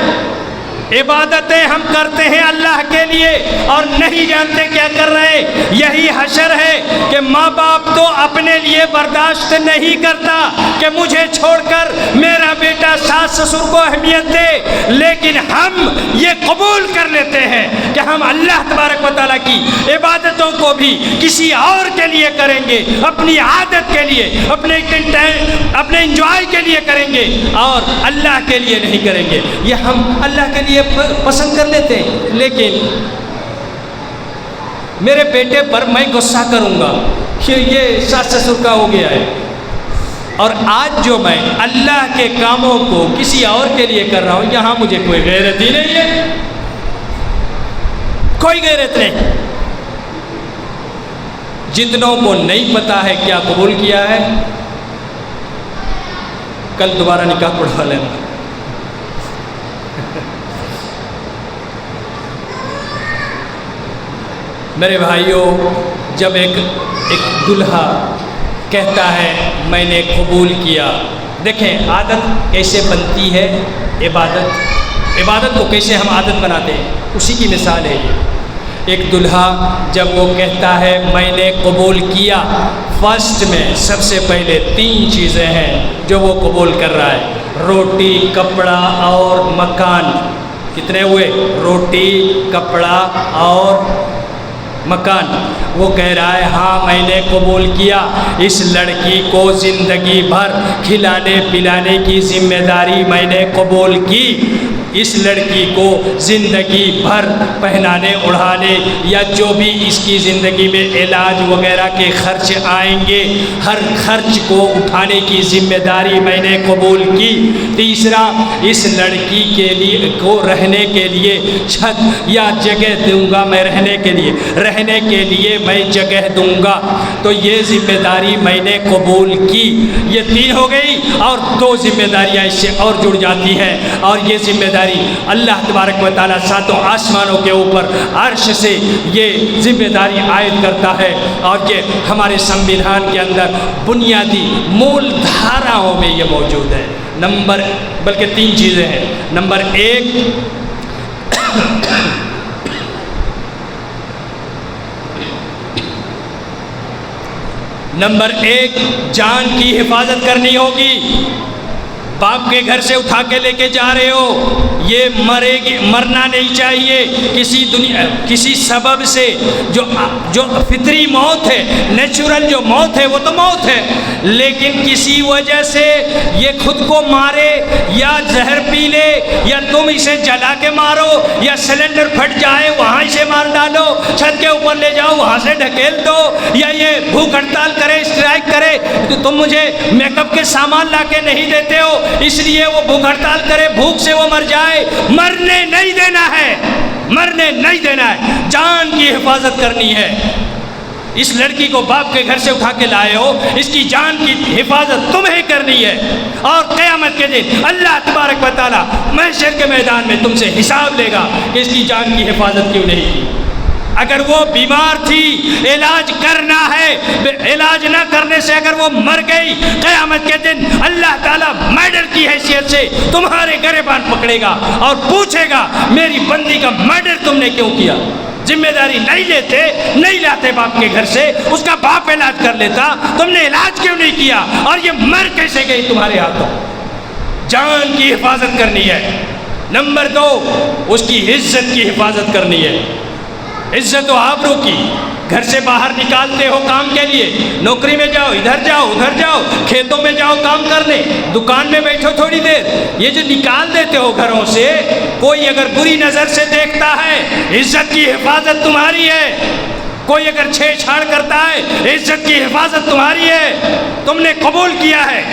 عبادتیں ہم کرتے ہیں اللہ کے لیے اور نہیں جانتے کیا کر رہے. یہی حشر ہے کہ ماں باپ تو اپنے لیے برداشت نہیں کرتا کہ مجھے چھوڑ کر میرا بیٹا ساس سسر کو اہمیت دے، لیکن ہم یہ قبول کر لیتے ہیں کہ ہم اللہ تبارک و تعالیٰ کی عبادتوں کو بھی کسی اور کے لیے کریں گے، اپنی عادت کے لیے، اپنے انجوائے کے لیے کریں گے، اور اللہ کے لیے نہیں کریں گے. یہ ہم اللہ کے لیے پسند کر لیتے ہیں، لیکن میرے بیٹے پر میں غصہ کروں گا کہ یہ ساس سسر کا ہو گیا ہے، اور آج جو میں اللہ کے کاموں کو کسی اور کے لیے کر رہا ہوں، یہاں مجھے کوئی غیرت ہی نہیں ہے، کوئی غیرت نہیں. جتنوں کو نہیں پتا ہے کیا قبول کیا ہے، کل دوبارہ نکاح پڑھوا لینا. میرے بھائیوں، جب ایک دلہا کہتا ہے میں نے قبول کیا، دیکھیں عادت کیسے بنتی ہے. عبادت کو کیسے ہم عادت بناتے ہیں، اسی کی مثال ہے یہ. ایک دلہا جب وہ کہتا ہے میں نے قبول کیا، فرسٹ میں سب سے پہلے 3 چیزیں ہیں جو وہ قبول کر رہا ہے: روٹی، کپڑا اور مکان. کتنے ہوئے؟ روٹی، کپڑا اور مکان. وہ کہہ رہا ہے ہاں میں نے قبول کیا، اس لڑکی کو زندگی بھر کھلانے پلانے کی ذمہ داری میں نے قبول کی. اس لڑکی کو زندگی بھر پہنانے اڑھانے یا جو بھی اس کی زندگی میں علاج وغیرہ کے خرچ آئیں گے ہر خرچ کو اٹھانے کی ذمہ داری میں نے قبول کی۔ تیسرا، اس لڑکی کے لیے کو رہنے کے لیے چھت یا جگہ دوں گا، میں رہنے کے لیے میں جگہ دوں گا، تو یہ ذمہ داری میں نے قبول کی۔ یہ 3 ہو گئی اور 2 ذمہ داریاں اس سے اور جڑ جاتی ہیں، اور یہ ذمہ داری اللہ تبارک و تعالیٰ 7 آسمانوں کے اوپر عرش سے یہ ذمہ داری عائد کرتا ہے، اور یہ ہمارے سنویدھان کے اندر بنیادی مول دھاراؤں میں یہ موجود ہے۔ بلکہ 3 چیزیں ہیں۔ نمبر 1 جان کی حفاظت کرنی ہوگی۔ باپ کے گھر سے اٹھا کے لے کے جا رہے ہو، یہ مرنا نہیں چاہیے کسی سبب سے، جو فطری موت ہے، نیچرل جو موت ہے وہ تو موت ہے، لیکن کسی وجہ سے یہ خود کو مارے یا زہر پی لے یا تم اسے جلا کے مارو یا سلنڈر پھٹ جائے وہاں اسے مار ڈالو، چھت کے اوپر لے جاؤ وہاں سے ڈھکیل دو، یا یہ بھوک ہڑتال کرے، اسٹرائک کرے، تو تم مجھے میک اپ کے سامان لا کے نہیں دیتے ہو اس لیے وہ بھوک ہڑتال کرے، بھوک سے وہ مر جائے۔ مرنے نہیں دینا ہے، جان کی حفاظت کرنی ہے۔ اس لڑکی کو باپ کے گھر سے اٹھا کے لائے ہو، اس کی جان کی حفاظت تمہیں کرنی ہے، اور قیامت کے دن اللہ تبارک و تعالیٰ محشر کے میدان میں تم سے حساب لے گا کہ اس کی جان کی حفاظت کیوں نہیں کی۔ اگر وہ بیمار تھی، علاج کرنا ہے، علاج نہ کرنے سے اگر وہ مر گئی، قیامت کے دن اللہ تعالیٰ مرڈر کی حیثیت سے تمہارے گریبان پکڑے گا اور پوچھے گا میری بندی کا مرڈر تم نے کیوں کیا؟ ذمہ داری نہیں لاتے باپ کے گھر سے، اس کا باپ علاج کر لیتا، تم نے علاج کیوں نہیں کیا، اور یہ مر کیسے گئی تمہارے ہاتھوں؟ جان کی حفاظت کرنی ہے۔ نمبر 2، اس کی عزت کی حفاظت کرنی ہے، عزت و آبرو کی۔ گھر سے باہر نکالتے ہو کام کے لیے، نوکری میں جاؤ، ادھر جاؤ، کھیتوں میں جاؤ کام کرنے، دکان میں بیٹھو تھوڑی دیر، یہ جو نکال دیتے ہو گھروں سے، کوئی اگر بری نظر سے دیکھتا ہے عزت کی حفاظت تمہاری ہے، کوئی اگر چھیڑ چھاڑ کرتا ہے عزت کی حفاظت تمہاری ہے، تم نے قبول کیا ہے۔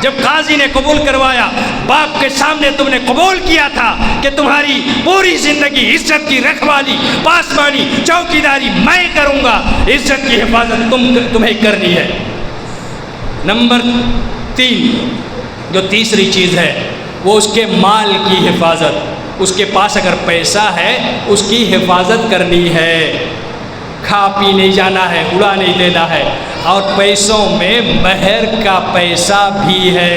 جب قاضی نے قبول کروایا، باپ کے سامنے تم نے قبول کیا تھا کہ تمہاری پوری زندگی عزت کی رکھوالی، پاسبانی، چوکیداری میں کروں گا، عزت کی حفاظت تمہیں کرنی ہے۔ نمبر 3، جو تیسری چیز ہے وہ اس کے مال کی حفاظت۔ اس کے پاس اگر پیسہ ہے اس کی حفاظت کرنی ہے، کھا پی نہیں جانا ہے، اڑا نہیں دینا ہے، اور پیسوں میں مہر کا پیسہ بھی ہے۔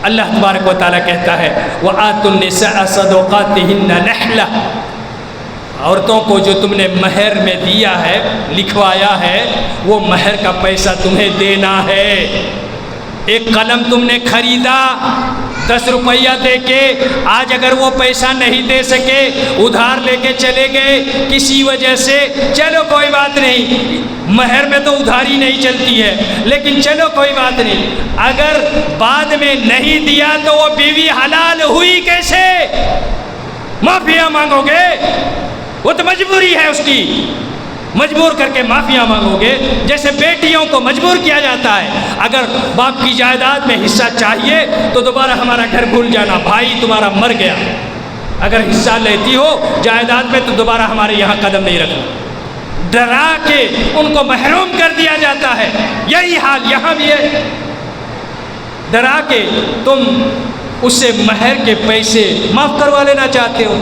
اللہ تبارک و تعالیٰ کہتا ہے وَآتُوا النِّسَاءَ صَدُقَاتِهِنَّ نِحْلَةً، عورتوں کو جو تم نے مہر میں دیا ہے، لکھوایا ہے، وہ مہر کا پیسہ تمہیں دینا ہے۔ ایک قلم تم نے خریدا 10 روپیہ دے کے، آج اگر وہ پیسہ نہیں دے سکے، ادھار لے کے چلے گئے کسی وجہ سے، چلو کوئی بات نہیں، مہر میں تو ادھاری نہیں چلتی ہے، لیکن چلو کوئی بات نہیں، اگر بعد میں نہیں دیا تو وہ بیوی حلال ہوئی کیسے؟ معافیا مانگو گے؟ وہ تو مجبوری ہے اس کی، مجبور کر کے معافیا مانگو گے، جیسے بیٹیوں کو مجبور کیا جاتا ہے۔ اگر باپ کی جائیداد میں حصہ چاہیے تو دوبارہ ہمارا گھر بھول جانا، بھائی تمہارا مر گیا، اگر حصہ لیتی ہو جائیداد میں تو دوبارہ ہمارے یہاں قدم نہیں رکھنا، ڈرا کے ان کو محروم کر دیا جاتا ہے۔ یہی حال یہاں بھی ہے، ڈرا کے تم اس سے مہر کے پیسے معاف کروا لینا چاہتے ہو،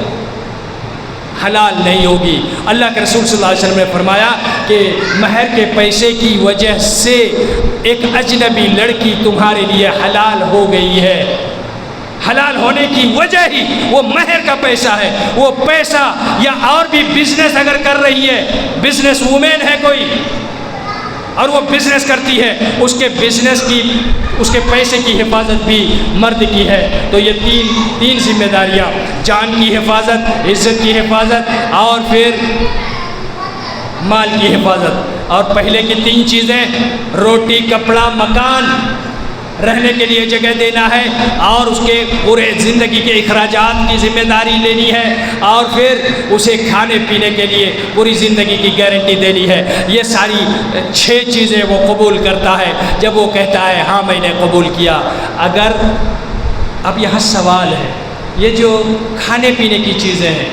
حلال نہیں ہوگی۔ اللہ کے رسول صلی اللہ علیہ وسلم نے فرمایا کہ مہر کے پیسے کی وجہ سے ایک اجنبی لڑکی تمہارے لیے حلال ہو گئی ہے، حلال ہونے کی وجہ ہی وہ مہر کا پیسہ ہے۔ وہ پیسہ یا اور بھی بزنس اگر کر رہی ہے، بزنس وومین ہے کوئی اور وہ بزنس کرتی ہے، اس کے بزنس کی، اس کے پیسے کی حفاظت بھی مرد کی ہے۔ تو یہ تین ذمہ داریاں، جان کی حفاظت، عزت کی حفاظت اور پھر مال کی حفاظت۔ اور پہلے کی 3 چیزیں روٹی، کپڑا، مکان، رہنے کے لیے جگہ دینا ہے اور اس کے پورے زندگی کے اخراجات کی ذمہ داری لینی ہے اور پھر اسے کھانے پینے کے لیے پوری زندگی کی گارنٹی دینی ہے. یہ ساری 6 چیزیں وہ قبول کرتا ہے جب وہ کہتا ہے ہاں میں نے قبول کیا. اگر اب یہاں سوال ہے، یہ جو کھانے پینے کی چیزیں ہیں،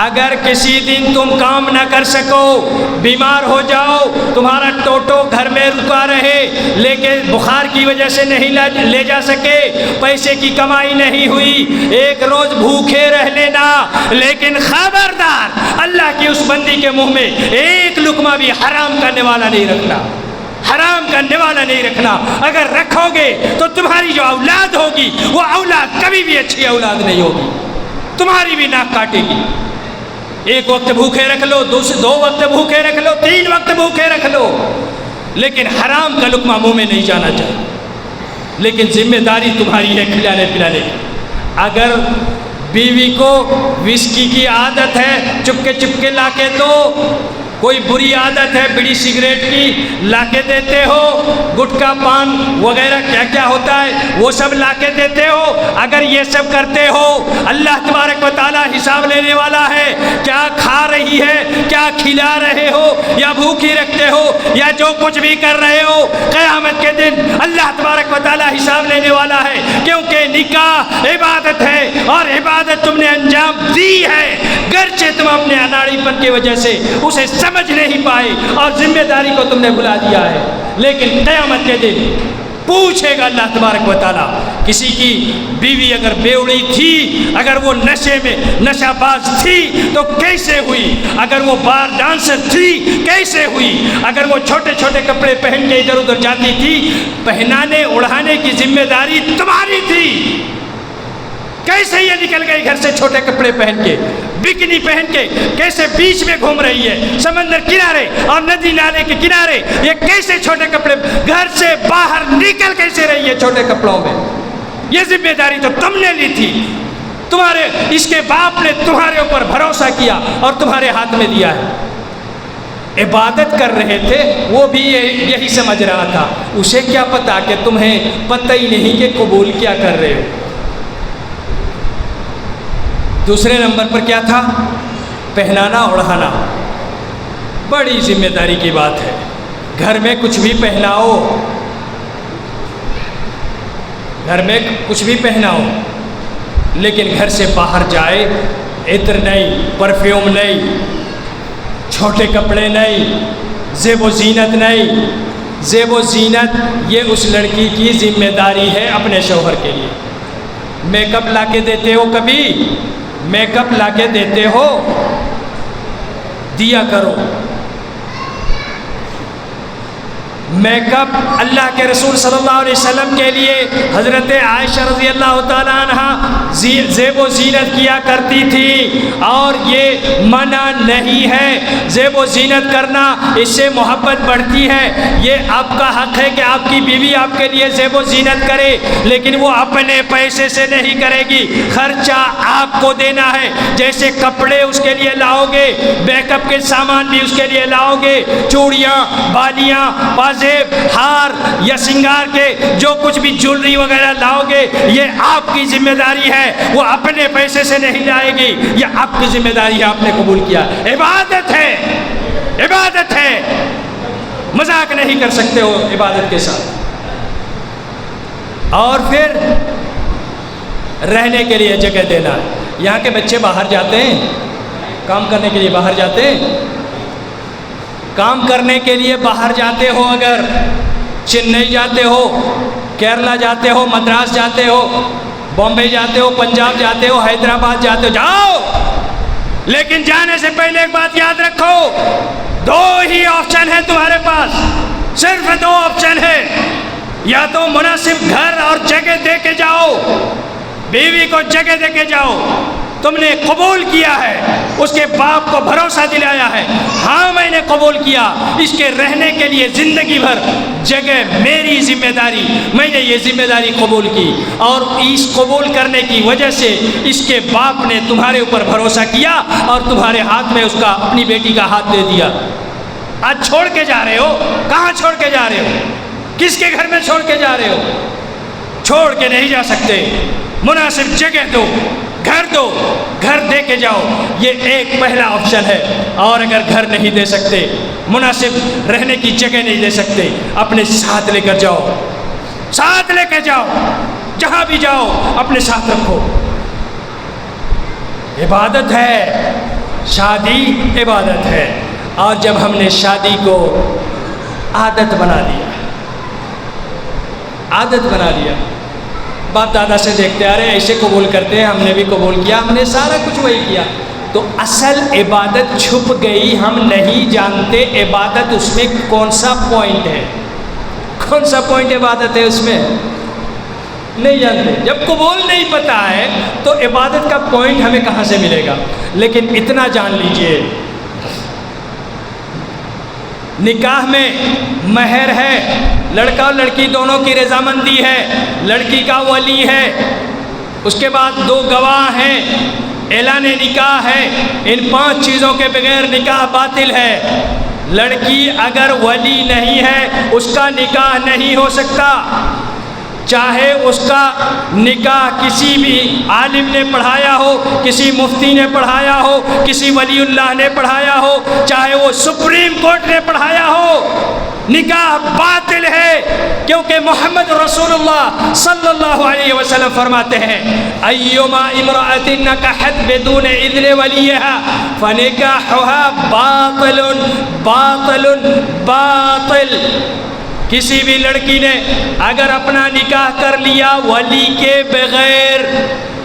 اگر کسی دن تم کام نہ کر سکو، بیمار ہو جاؤ، تمہارا ٹوٹو گھر میں رکا رہے لیکن بخار کی وجہ سے نہیں لے جا سکے، پیسے کی کمائی نہیں ہوئی، ایک روز بھوکے رہ لینا، لیکن خبردار اللہ کی اس بندی کے منہ میں ایک لقمہ بھی حرام کرنے والا نہیں رکھنا، حرام کرنے والا نہیں رکھنا. اگر رکھو گے تو تمہاری جو اولاد ہوگی وہ اولاد کبھی بھی اچھی اولاد نہیں ہوگی، تمہاری بھی ناک کاٹے گی. ایک وقت بھوکے رکھ لو، 2 وقت بھوکے رکھ لو، 3 وقت بھوکے رکھ لو، لیکن حرام کا لقمہ منہ میں نہیں جانا چاہیے. لیکن ذمہ داری تمہاری ہے کھلانے پلانے کی. اگر بیوی کو وسکی کی عادت ہے چپکے لا کے دو، کوئی بری عادت ہے بیڑی سگریٹ کی لا کے دیتے ہو، گٹکا پان وغیرہ کیا کیا ہوتا ہے وہ سب لا کے دیتے ہو، اگر یہ سب کرتے ہو اللہ تبارک و تعالیٰ حساب لینے والا ہے. کیا کھا رہی ہے، کیا کھلا رہے ہو، یا بھوکی رکھتے ہو، یا جو کچھ بھی کر رہے ہو، قیامت کے دن اللہ تبارک و تعالیٰ حساب لینے والا ہے. کیونکہ نکاح عبادت ہے اور عبادت تم نے انجام دی ہے، گرچہ تم اپنے اناڑی پن کی وجہ سے اسے سمجھ نہیں پائے اور ذمہ داری کو تم نے بھلا دیا ہے. لیکن قیامت کے دن پوچھے گا اللہ تبارک و تعالیٰ. کسی کی بیوی اگر بیوڑی تھی، اگر وہ نشے میں نشہ باز تھی تو کیسے ہوئی، اگر وہ بار ڈانسر تھی کیسے ہوئی، اگر وہ چھوٹے چھوٹے کپڑے پہن کے ادھر ادھر جاتی تھی، پہنانے اڑھانے کی ذمہ داری تمہاری تھی. کیسے یہ نکل گئی گھر سے چھوٹے کپڑے پہن کے، بکنی پہن کے، کیسے بیچ میں گھوم رہی ہے سمندر کنارے اور ندی نالے کے کنارے، یہ کیسے چھوٹے کپڑے، گھر سے باہر نکل کیسے رہی ہے چھوٹے کپڑوں میں. یہ ذمہ داری تو تم نے لی تھی، تمہارے اس کے باپ نے تمہارے اوپر بھروسہ کیا اور تمہارے ہاتھ میں دیا ہے. عبادت کر رہے تھے وہ بھی یہی سمجھ رہا تھا، اسے کیا پتا کہ تمہیں پتہ ہی نہیں کہ قبول کیا کر رہے ہو. دوسرے نمبر پر کیا تھا؟ پہنانا اڑھانا. بڑی ذمہ داری کی بات ہے. گھر میں کچھ بھی پہناؤ، گھر میں کچھ بھی پہناؤ، لیکن گھر سے باہر جائے عطر نہیں، پرفیوم نہیں، چھوٹے کپڑے نہیں، زیب و زینت نہیں. زیب و زینت یہ اس لڑکی کی ذمہ داری ہے اپنے شوہر کے لیے. میک اپ لا کے دیتے ہو، کبھی میک اپ لا کے دیتے ہو، دیا کرو. میک اپ اللہ کے رسول صلی اللہ علیہ وسلم کے لیے حضرت عائشہ رضی اللہ تعالیٰ عنہ زیب و زینت کیا کرتی تھی، اور یہ منع نہیں ہے. زیب و زینت کرنا اس سے محبت بڑھتی ہے. یہ آپ کا حق ہے کہ آپ کی بیوی آپ کے لیے زیب و زینت کرے، لیکن وہ اپنے پیسے سے نہیں کرے گی، خرچہ آپ کو دینا ہے. جیسے کپڑے اس کے لیے لاؤ گے، میک اپ کے سامان بھی اس کے لیے لاؤ گے، چوڑیاں، بالیاں، ہار یا سنگار کے جو کچھ بھی جولری وغیرہ لاؤ گے، یہ آپ کی ذمہ داری ہے، وہ اپنے پیسے سے نہیں لائے گی، یہ آپ کی ذمہ داری ہے، آپ نے قبول کیا. عبادت ہے، عبادت ہے، مذاق نہیں کر سکتے ہو عبادت کے ساتھ. اور پھر رہنے کے لیے جگہ دینا. یہاں کے بچے باہر جاتے ہیں کام کرنے کے لیے، باہر جاتے ہیں کام کرنے کے لیے، باہر جاتے ہو، اگر چنئی جاتے ہو، کیرلا جاتے ہو، مدراس جاتے ہو، بامبے جاتے ہو، پنجاب جاتے ہو، حیدرآباد جاتے ہو، جاؤ. لیکن جانے سے پہلے ایک بات یاد رکھو، 2 ہی آپشن ہے تمہارے پاس، صرف 2 آپشن ہے. یا تو مناسب گھر اور جگہ دے کے جاؤ، بیوی کو جگہ دے کے جاؤ، تم نے قبول کیا ہے، اس کے باپ کو بھروسہ دلایا ہے، ہاں میں نے قبول کیا، اس کے رہنے کے لیے زندگی بھر جگہ میری ذمہ داری، میں نے یہ ذمہ داری قبول کی، اور اس قبول کرنے کی وجہ سے اس کے باپ نے تمہارے اوپر بھروسہ کیا اور تمہارے ہاتھ میں اس کا، اپنی بیٹی کا ہاتھ دے دیا. آج چھوڑ کے جا رہے ہو، کہاں چھوڑ کے جا رہے ہو؟ کس کے گھر میں چھوڑ کے جا رہے ہو؟ چھوڑ کے نہیں جا سکتے، مناسب جگہ دو، گھر دو، گھر دے کے جاؤ، یہ ایک پہلا آپشن ہے۔ اور اگر گھر نہیں دے سکتے، مناسب رہنے کی جگہ نہیں دے سکتے، اپنے ساتھ لے کر جاؤ، ساتھ لے کے جاؤ، جہاں بھی جاؤ اپنے ساتھ رکھو۔ عبادت ہے، شادی عبادت ہے۔ اور جب ہم نے شادی کو عادت بنا لیا، عادت بنا لیا، باپ دادا سے دیکھتے آ رہے ہیں ایسے قبول کرتے ہیں، ہم نے بھی قبول کیا، ہم نے سارا کچھ وہی کیا، تو اصل عبادت چھپ گئی، ہم نہیں جانتے عبادت اس میں کون سا پوائنٹ ہے، کون سا پوائنٹ عبادت ہے اس میں نہیں جانتے۔ جب قبول نہیں پتا ہے تو عبادت کا پوائنٹ ہمیں کہاں سے ملے گا؟ لیکن اتنا جان لیجئے، نکاح میں مہر ہے، لڑکا اور لڑکی دونوں کی رضامندی ہے، لڑکی کا ولی ہے، اس کے بعد 2 گواہ ہیں، اعلان نکاح ہے، ان 5 چیزوں کے بغیر نکاح باطل ہے۔ لڑکی اگر ولی نہیں ہے اس کا نکاح نہیں ہو سکتا، چاہے اس کا نکاح کسی بھی عالم نے پڑھایا ہو، کسی مفتی نے پڑھایا ہو، کسی ولی اللہ نے پڑھایا ہو، چاہے وہ سپریم کورٹ نے پڑھایا ہو، نکاح باطل ہے، کیونکہ محمد رسول اللہ صلی اللہ علیہ وسلم فرماتے ہیں ایما امرأۃ نکحت بدون اذن ولیھا فنکاحها باطل باطل باطل۔ کسی بھی لڑکی نے اگر اپنا نکاح کر لیا ولی کے بغیر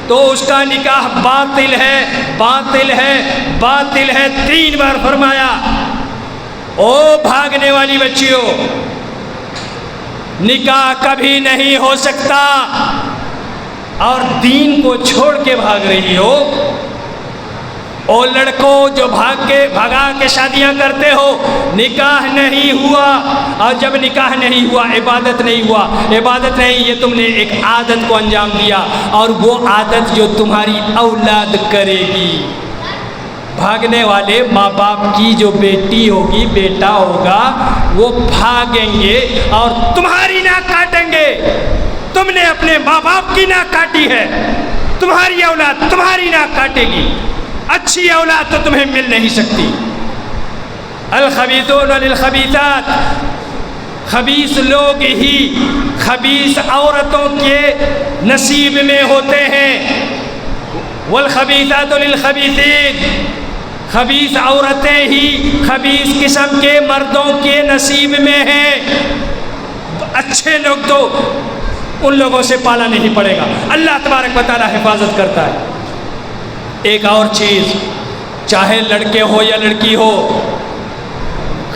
تو اس کا نکاح باطل ہے، باطل ہے، باطل ہے، 3 بار فرمایا۔ او بھاگنے والی بچیوں، نکاح کبھی نہیں ہو سکتا، اور دین کو چھوڑ کے بھاگ رہی ہو۔ اور لڑکوں جو بھگا کے شادیاں کرتے ہو، نکاح نہیں ہوا، اور جب نکاح نہیں ہوا عبادت نہیں ہوا، عبادت نہیں، یہ تم نے ایک عادت کو انجام دیا، اور وہ عادت جو تمہاری اولاد کرے گی۔ بھاگنے والے ماں باپ کی جو بیٹی ہوگی، بیٹا ہوگا، وہ بھاگیں گے اور تمہاری ناک کاٹیں گے۔ تم نے اپنے ماں باپ کی ناک کاٹی ہے، تمہاری اولاد تمہاری ناک کاٹے گی۔ اچھی اولاد تو تمہیں مل نہیں سکتی۔ الخبیثون للخبیثات، خبیث لوگ ہی خبیث عورتوں کے نصیب میں ہوتے ہیں۔ والخبیثات للخبیثین، خبیث عورتیں ہی خبیث قسم کے مردوں کے نصیب میں ہیں۔ اچھے لوگ تو ان لوگوں سے پالا نہیں پڑے گا، اللہ تبارک و تعالی حفاظت کرتا ہے۔ ایک اور چیز، چاہے لڑکے ہو یا لڑکی ہو،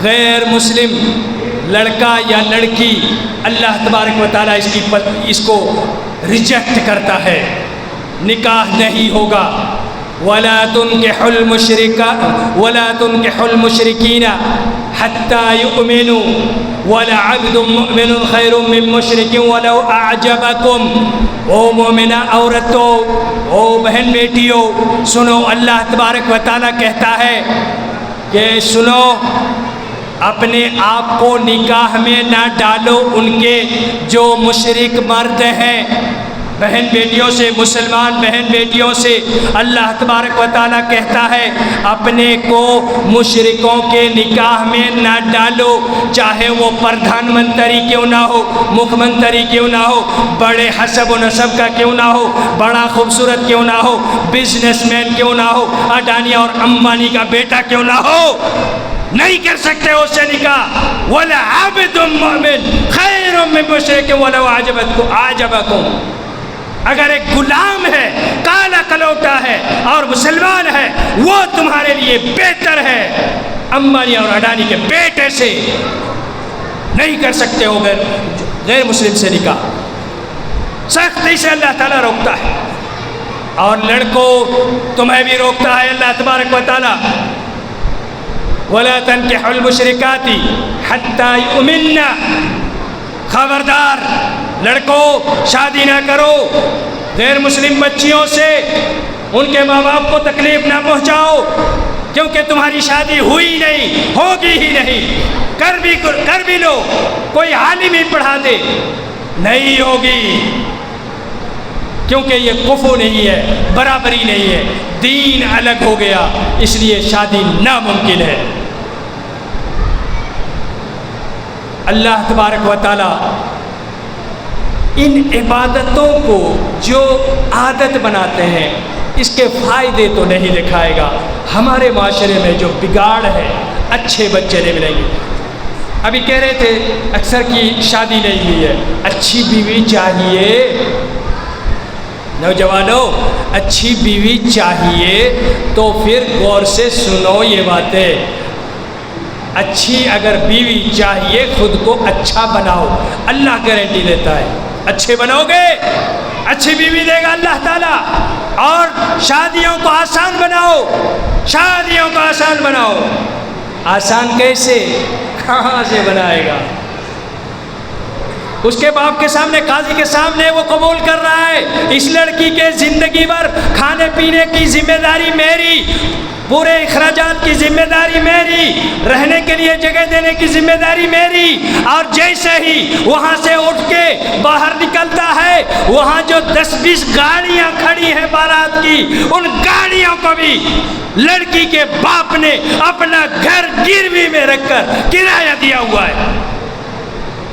غیر مسلم لڑکا یا لڑکی، اللہ تبارک و تعالیٰ اس کو ریجیکٹ کرتا ہے، نکاح نہیں ہوگا۔ وَلَا تُنْكِحُوا الْمُشْرِكِينَ حَتَّى يُؤْمِنُوا وَلَعَبْدٌ مُؤْمِنٌ خَيْرٌ مِّن مُّشْرِكٍ وَلَوْ أَعْجَبَكُمْ۔ او مومنہ عورتوں، او بہن بیٹیوں، سنو، اللہ تبارک و تعالیٰ کہتا ہے کہ سنو، اپنے آپ کو نکاح میں نہ ڈالو ان کے جو مشرک مرد ہیں۔ بہن بیٹیوں سے، مسلمان بہن بیٹیوں سے اللہ تبارک و تعالیٰ کہتا ہے اپنے کو مشرکوں کے نکاح میں نہ ڈالو، چاہے وہ پردھان منتری کیوں نہ ہو، مکھ منتری کیوں نہ ہو، بڑے حسب و نسب کا کیوں نہ ہو، بڑا خوبصورت کیوں نہ ہو، بزنس مین کیوں نہ ہو، اڈانی اور امبانی کا بیٹا کیوں نہ ہو، نہیں کر سکتے اس سے نکاح۔ وَلَعَبْدٌ مُؤْمِنٌ خَيْرٌ مِّن مُّشْرِكٍ وَلَوْ أَعْجَبَكُمْ۔ اگر ایک غلام ہے، کالا کلوٹا ہے اور مسلمان ہے، وہ تمہارے لیے بہتر ہے امبانی اور اڈانی کے بیٹے سے۔ نہیں کر سکتے ہو غیر مسلم سے نکاح، سختی سے اللہ تعالیٰ روکتا ہے۔ اور لڑکوں تمہیں بھی روکتا ہے اللہ تبارک و تعالیٰ، وَلَا تَنْكِحُوا الْمُشْرِكَاتِ حَتَّى يُؤْمِنَّ۔ خبردار لڑکوں، شادی نہ کرو غیر مسلم بچیوں سے، ان کے ماں باپ کو تکلیف نہ پہنچاؤ کیونکہ تمہاری شادی ہوئی نہیں، ہوگی ہی نہیں، کر بھی لو، کوئی عالم ہی پڑھا دے، نہیں ہوگی، کیونکہ یہ کفو نہیں ہے، برابری نہیں ہے، دین الگ ہو گیا، اس لیے شادی ناممکن ہے۔ اللہ تبارک و تعالی ان عبادتوں کو جو عادت بناتے ہیں اس کے فائدے تو نہیں دکھائے گا۔ ہمارے معاشرے میں جو بگاڑ ہے، اچھے بچے نہیں ملیں گے۔ ابھی کہہ رہے تھے اکثر کی شادی نہیں ہوئی ہے، اچھی بیوی چاہیے، نوجوانوں اچھی بیوی چاہیے تو پھر غور سے سنو یہ باتیں، اچھی اگر بیوی چاہیے خود کو اچھا بناؤ، اللہ گارنٹی دیتا ہے، اچھے بنو گے اچھی بیوی دے گا اللہ تعالیٰ۔ اور شادیوں کو آسان بناؤ، شادیوں کو آسان بناؤ، آسان کیسے، کہاں سے بنائے گا؟ اس کے باپ کے سامنے، قاضی کے سامنے وہ قبول کر رہا ہے اس لڑکی کے زندگی بھر کھانے پینے کی ذمہ داری میری، پورے اخراجات کی ذمہ داری میری، رہنے کے لیے جگہ دینے کی ذمہ داری میری، اور جیسے ہی وہاں سے اٹھ کے باہر نکلتا ہے وہاں جو 10-20 گاڑیاں کھڑی ہیں بارات کی، ان گاڑیوں کو بھی لڑکی کے باپ نے اپنا گھر گروی میں رکھ کر کرایہ دیا ہوا ہے،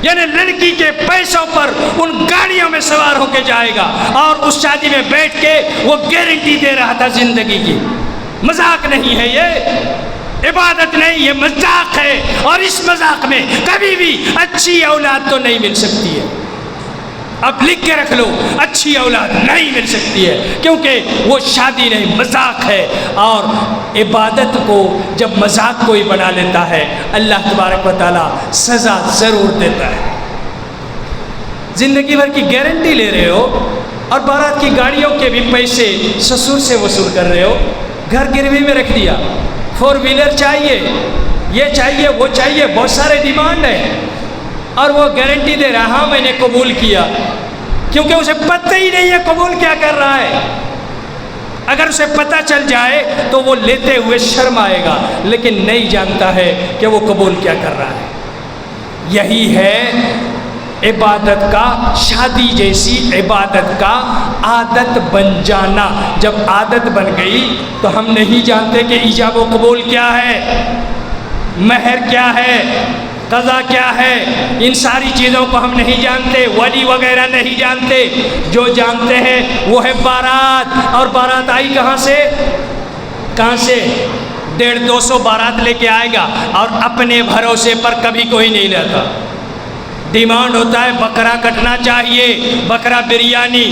یعنی لڑکی کے پیسوں پر ان گاڑیوں میں سوار ہو کے جائے گا، اور اس شادی میں بیٹھ کے وہ گارنٹی دے رہا تھا زندگی کی۔ مذاق نہیں ہے، یہ عبادت نہیں، یہ مذاق ہے، اور اس مذاق میں کبھی بھی اچھی اولاد تو نہیں مل سکتی ہے۔ اب لکھ کے رکھ لو، اچھی اولاد نہیں مل سکتی ہے، کیونکہ وہ شادی نہیں، مذاق ہے۔ اور عبادت کو جب مذاق کوئی بنا لیتا ہے اللہ تبارک و تعالیٰ سزا ضرور دیتا ہے۔ زندگی بھر کی گارنٹی لے رہے ہو اور بارات کی گاڑیوں کے بھی پیسے سسر سے وصول کر رہے ہو، گھر گروی میں رکھ دیا، 4 ویلر چاہیے، یہ چاہیے، وہ چاہیے، بہت سارے ڈیمانڈ ہیں، اور وہ گارنٹی دے رہا ہاں میں نے قبول کیا، کیونکہ اسے پتہ ہی نہیں ہے قبول کیا کر رہا ہے۔ اگر اسے پتہ چل جائے تو وہ لیتے ہوئے شرم آئے گا، لیکن نہیں جانتا ہے کہ وہ قبول کیا کر رہا ہے۔ یہی ہے عبادت کا، شادی جیسی عبادت کا عادت بن جانا۔ جب عادت بن گئی تو ہم نہیں جانتے کہ ایجاب و قبول کیا ہے، مہر کیا ہے، قضا کیا ہے، ان ساری چیزوں کو ہم نہیں جانتے، ولی وغیرہ نہیں جانتے۔ جو جانتے ہیں وہ ہے بارات، اور بارات آئی کہاں سے، کہاں سے، 150-200 بارات لے کے آئے گا، اور اپنے بھروسے پر کبھی کوئی نہیں لیتا۔ ڈیمانڈ ہوتا ہے بکرا کٹنا چاہیے، بکرا بریانی،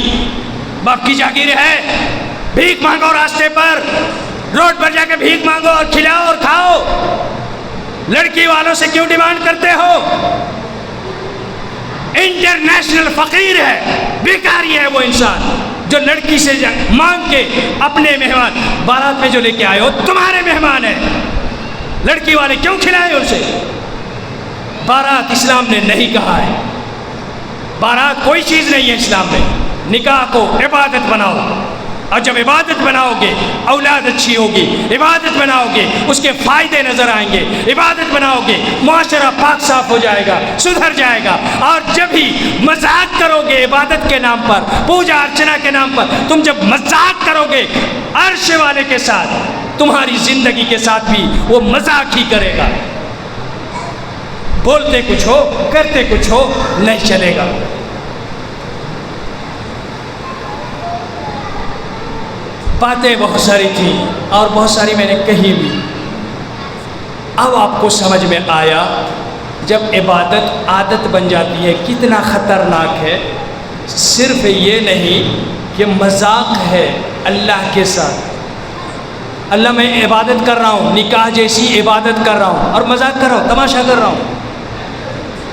باپ کی جاگیر ہے، بھیک مانگو راستے پر، روڈ پر جا کے بھیک مانگو اور کھلاؤ اور کھاؤ۔ لڑکی والوں سے کیوں ڈیمانڈ کرتے ہو؟ انٹرنیشنل فقیر ہے، بیکاری ہے وہ انسان جو لڑکی سے مانگ کے اپنے مہمان بارات میں جو لے کے آئے ہو تمہارے مہمان ہیں، لڑکی والے کیوں کھلائے ان سے؟ بارات اسلام نے نہیں کہا ہے، بارات کوئی چیز نہیں ہے اسلام میں۔ نکاح کو عبادت بناؤ، اور جب عبادت بناؤ گے اولاد اچھی ہوگی، عبادت بناؤ گے اس کے فائدے نظر آئیں گے، عبادت بناؤ گے معاشرہ پاک صاف ہو جائے گا، سدھر جائے گا۔ اور جب ہی مذاق کرو گے عبادت کے نام پر، پوجا ارچنا کے نام پر، تم جب مذاق کرو گے عرش والے کے ساتھ، تمہاری زندگی کے ساتھ بھی وہ مذاق ہی کرے گا۔ بولتے کچھ ہو، کرتے کچھ ہو، نہیں چلے گا۔ باتیں بہت ساری تھیں اور بہت ساری میں نے کہی بھی۔ اب آپ کو سمجھ میں آیا جب عبادت عادت بن جاتی ہے کتنا خطرناک ہے۔ صرف یہ نہیں کہ مذاق ہے اللہ کے ساتھ، اللہ میں عبادت کر رہا ہوں، نکاح جیسی عبادت کر رہا ہوں اور مذاق کر رہا ہوں، تماشا کر رہا ہوں۔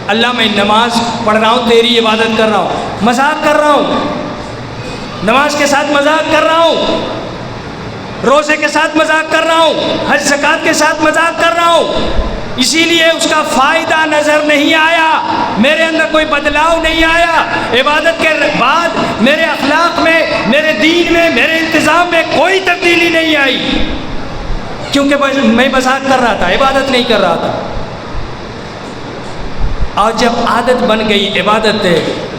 اللہ میں نماز پڑھ رہا ہوں، تیری عبادت کر رہا ہوں، مذاق کر رہا ہوں، نماز کے ساتھ مذاق کر رہا ہوں، روزے کے ساتھ مذاق کر رہا ہوں، حج زکوٰۃ کے ساتھ مذاق کر رہا ہوں، اسی لیے اس کا فائدہ نظر نہیں آیا، میرے اندر کوئی بدلاؤ نہیں آیا، عبادت کے بعد میرے اخلاق میں، میرے دین میں، میرے انتظام میں کوئی تبدیلی نہیں آئی۔ کیونکہ میں مذاق کر رہا تھا، عبادت نہیں کر رہا تھا۔ اور جب عادت بن گئی عبادت،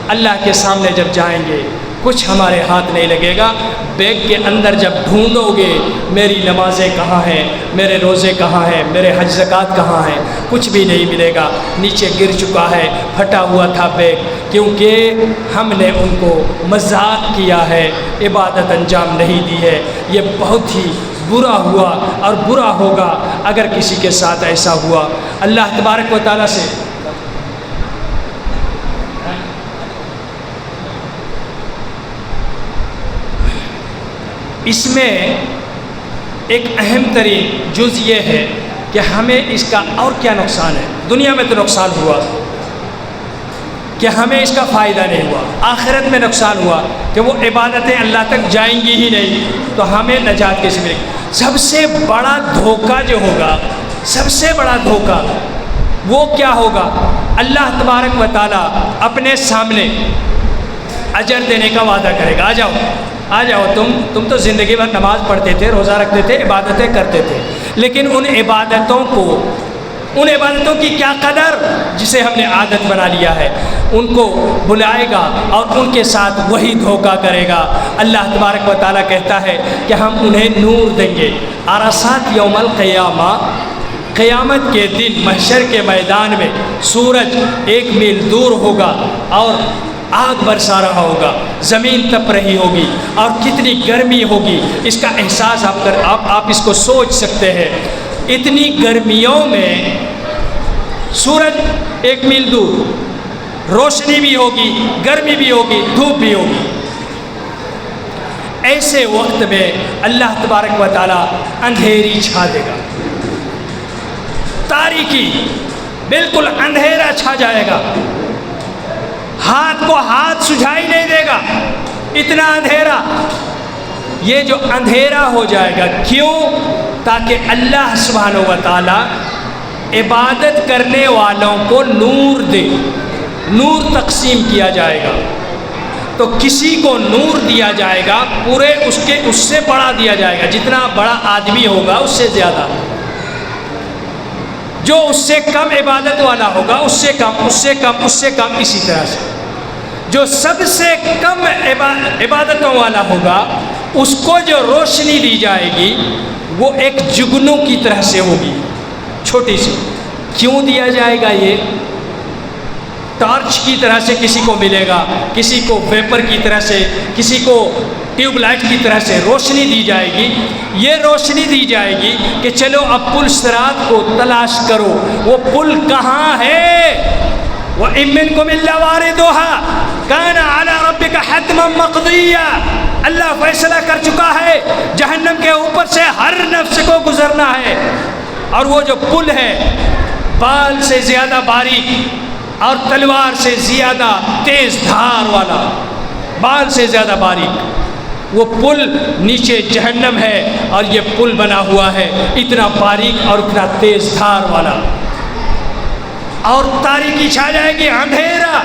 اللہ کے سامنے جب جائیں گے کچھ ہمارے ہاتھ نہیں لگے گا۔ بیگ کے اندر جب ڈھونڈو گے میری نمازیں کہاں ہیں، میرے روزے کہاں ہیں، میرے حج زکوٰۃ کہاں ہیں، کچھ بھی نہیں ملے گا، نیچے گر چکا ہے، پھٹا ہوا تھا بیگ، کیونکہ ہم نے ان کو مذاق کیا ہے، عبادت انجام نہیں دی ہے۔ یہ بہت ہی برا ہوا اور برا ہوگا اگر کسی کے ساتھ ایسا ہوا۔ اللہ تبارک و تعالیٰ سے اس میں ایک اہم ترین جز یہ ہے کہ ہمیں اس کا اور کیا نقصان ہے۔ دنیا میں تو نقصان ہوا کہ ہمیں اس کا فائدہ نہیں ہوا، آخرت میں نقصان ہوا کہ وہ عبادتیں اللہ تک جائیں گی ہی نہیں، تو ہمیں نجات کیسے ملے گی؟ سب سے بڑا دھوکہ جو ہوگا، سب سے بڑا دھوکہ وہ کیا ہوگا؟ اللہ تبارک و تعالیٰ اپنے سامنے اجر دینے کا وعدہ کرے گا، آ جاؤ تم تو زندگی بھر نماز پڑھتے تھے، روزہ رکھتے تھے، عبادتیں کرتے تھے، لیکن ان عبادتوں کی کیا قدر جسے ہم نے عادت بنا لیا ہے، ان کو بلائے گا اور ان کے ساتھ وہی دھوکہ کرے گا۔ اللہ تبارک و تعالیٰ کہتا ہے کہ ہم انہیں نور دیں گے۔ عرصات یوم القیامہ، قیامت کے دن محشر کے میدان میں سورج 1 میل دور ہوگا اور آگ برسا رہا ہوگا، زمین تپ رہی ہوگی اور کتنی گرمی ہوگی، اس کا احساس آپ اس کو سوچ سکتے ہیں۔ اتنی گرمیوں میں سورج 1 میل دور، روشنی بھی ہوگی، گرمی بھی ہوگی، دھوپ بھی ہوگی۔ ایسے وقت میں اللہ تبارک و تعالیٰ اندھیری چھا دے گا، تاریکی، بالکل اندھیرا چھا جائے گا، ہاتھ کو ہاتھ سجھائی نہیں دے گا، اتنا اندھیرا۔ یہ جو اندھیرا ہو جائے گا، کیوں؟ تاکہ اللہ سبحانہ و تعالیٰ عبادت کرنے والوں کو نور دے، نور تقسیم کیا جائے گا۔ تو کسی کو نور دیا جائے گا، پورے اس سے بڑا دیا جائے گا، جتنا بڑا آدمی ہوگا اس سے زیادہ، جو اس سے کم عبادت والا ہوگا اس سے کم، اس سے کم، اس سے کم، اسی طرح سے جو سب سے کم عبادتوں والا ہوگا اس کو جو روشنی دی جائے گی وہ ایک جگنو کی طرح سے ہوگی، چھوٹی سی۔ کیوں دیا جائے گا؟ یہ ٹارچ کی طرح سے کسی کو ملے گا، کسی کو ویپر کی طرح سے، کسی کو ٹیوب لائٹ کی طرح سے روشنی دی جائے گی۔ یہ روشنی دی جائے گی کہ چلو اب پل صراط کو تلاش کرو، وہ پل کہاں ہے؟ وَإِن مِّنكُمْ إِلَّا وَارِدُهَا كَانَ عَلَىٰ رَبِّكَ حَتْمًا مَّقْضِيًّا۔ اللہ فیصلہ کر چکا ہے جہنم کے اوپر سے ہر نفس کو گزرنا ہے، اور وہ جو پل ہے بال سے زیادہ باریک اور تلوار سے زیادہ تیز دھار والا، بال سے زیادہ باریک، وہ پل نیچے جہنم ہے اور یہ پل بنا ہوا ہے اتنا باریک اور اتنا تیز دھار والا، اور تاریکی چھا جائے گی، اندھیرا۔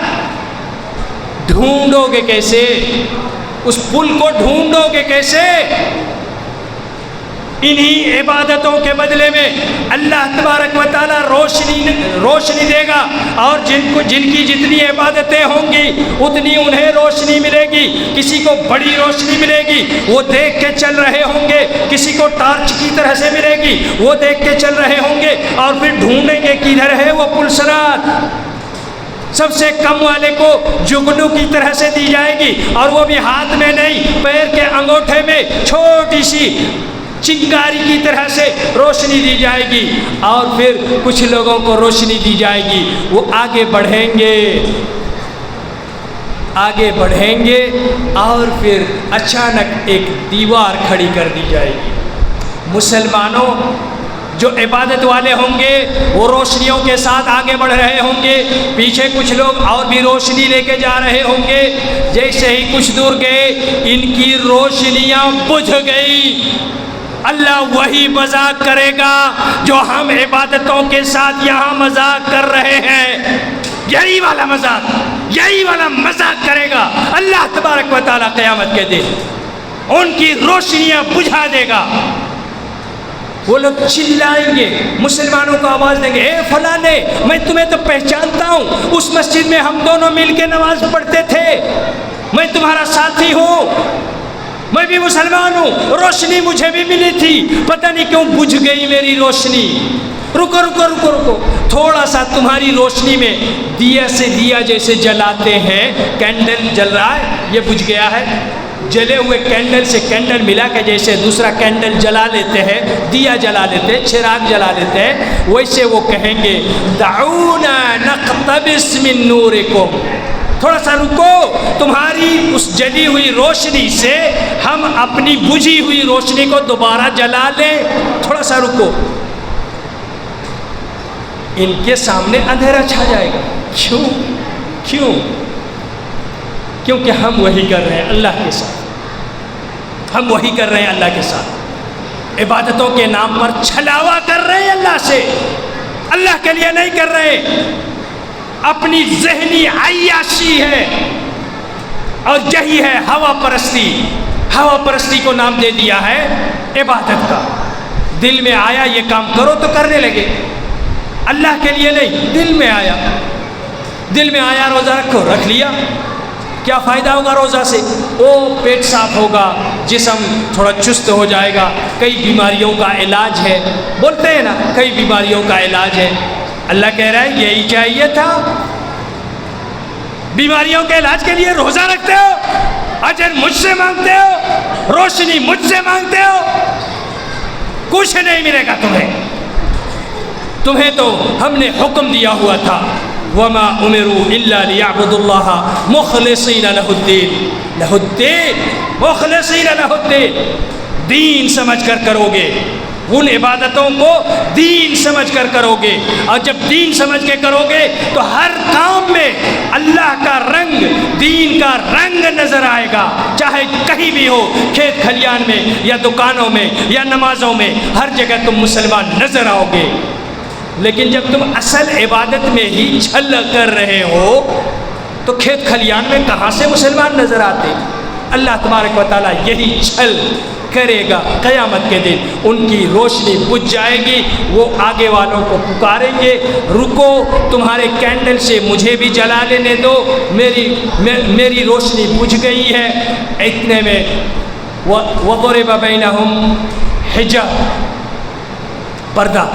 ڈھونڈو گے کیسے اس پل کو؟ ڈھونڈو گے کیسے؟ انہی عبادتوں کے بدلے میں اللہ تبارک و تعالیٰ روشنی دے گا، اور جن کی جتنی عبادتیں ہوں گی اتنی انہیں روشنی ملے گی۔ کسی کو بڑی روشنی ملے گی، وہ دیکھ کے چل رہے ہوں گے، کسی کو ٹارچ کی طرح سے ملے گی، وہ دیکھ کے چل رہے ہوں گے، اور پھر ڈھونڈیں گے کدھر ہے وہ پل صراط۔ سب سے کم والے کو جگنو کی طرح سے دی جائے گی، اور وہ بھی ہاتھ میں نہیں، پیر کے انگوٹھے میں چھوٹی سی چنگاری کی طرح سے روشنی دی جائے گی، اور پھر کچھ لوگوں کو روشنی دی جائے گی، وہ آگے بڑھیں گے، اور پھر اچانک ایک دیوار کھڑی کر دی جائے گی۔ مسلمانوں جو عبادت والے ہوں گے وہ روشنیوں کے ساتھ آگے بڑھ رہے ہوں گے، پیچھے کچھ لوگ اور بھی روشنی لے کے جا رہے ہوں گے۔ جیسے ہی کچھ دور گئے ان کی روشنیاں بجھ گئی۔ اللہ وہی مذاق کرے گا جو ہم عبادتوں کے ساتھ یہاں مذاق کر رہے ہیں، یہی والا مذاق کرے گا اللہ تبارک و تعالیٰ قیامت کے دن، ان کی روشنیاں بجھا دے گا۔ وہ لوگ چلائیں گے، مسلمانوں کو آواز دیں گے، اے فلانے، میں تمہیں تو پہچانتا ہوں، اس مسجد میں ہم دونوں مل کے نماز پڑھتے تھے، میں تمہارا ساتھی ہوں، میں بھی مسلمان ہوں، روشنی مجھے بھی ملی تھی، پتہ نہیں کیوں بجھ گئی میری روشنی۔ رکو رکو رکو رکو، تھوڑا سا تمہاری روشنی میں دیا سے دیا جیسے جلاتے ہیں، کینڈل جل رہا ہے، یہ بجھ گیا ہے، جلے ہوئے کینڈل سے کینڈل ملا کے جیسے دوسرا کینڈل جلا لیتے ہیں، دیا جلا لیتے ہیں، چراغ جلا لیتے ہیں، ویسے وہ کہیں گے دعونا نقتبس من نورکم، تھوڑا سا رکو، تمہاری اس جلی ہوئی روشنی سے ہم اپنی بجھی ہوئی روشنی کو دوبارہ جلا لیں، تھوڑا سا رکو۔ ان کے سامنے اندھیرا چھا جائے گا، کیوں؟ کیوں؟ کیونکہ ہم وہی کر رہے ہیں اللہ کے ساتھ، ہم وہی کر رہے ہیں اللہ کے ساتھ، عبادتوں کے نام پر چھلاوا کر رہے ہیں اللہ سے، اللہ کے لیے نہیں کر رہے، اپنی ذہنی عیاشی ہے، اور یہی ہے ہوا پرستی۔ ہوا پرستی کو نام دے دیا ہے عبادت کا، دل میں آیا یہ کام کرو تو کرنے لگے، اللہ کے لیے نہیں، دل میں آیا، دل میں آیا روزہ رکھو، رکھ لیا، کیا فائدہ ہوگا روزہ سے؟ او پیٹ صاف ہوگا، جسم تھوڑا چست ہو جائے گا، کئی بیماریوں کا علاج ہے، بولتے ہیں نا کئی بیماریوں کا علاج ہے، اللہ کہہ رہا ہے یہی چاہیے تھا، بیماریوں کے علاج کے لیے روزہ رکھتے ہو، اجر مجھ سے مانگتے ہو، روشنی مجھ سے مانگتے ہو، کچھ نہیں ملے گا تمہیں تو ہم نے حکم دیا ہوا تھا وما امروا الا ليعبدوا الله مخلصين له الدين مخلصين له الدين، دین سمجھ کر کرو گے، ان عبادتوں کو دین سمجھ کر کرو گے، اور جب دین سمجھ کے کرو گے تو ہر کام میں اللہ کا رنگ، دین کا رنگ نظر آئے گا، چاہے کہیں بھی ہو، کھیت کھلیان میں یا دکانوں میں یا نمازوں میں، ہر جگہ تم مسلمان نظر آؤ گے۔ لیکن جب تم اصل عبادت میں ہی چھل کر رہے ہو تو کھیت کھلیان میں کہاں سے مسلمان نظر آتے؟ اللہ تبارک و تعالیٰ یہی چھل کرے گا قیامت کے دن، ان کی روشنی بجھ جائے گی، وہ آگے والوں کو پکاریں گے، رکو تمہارے کینڈل سے مجھے بھی جلا لینے دو، میری روشنی بجھ گئی ہے۔ اتنے میں وَضُرِبَ بَيْنَهُمْ حِجَابٌ، پردہ،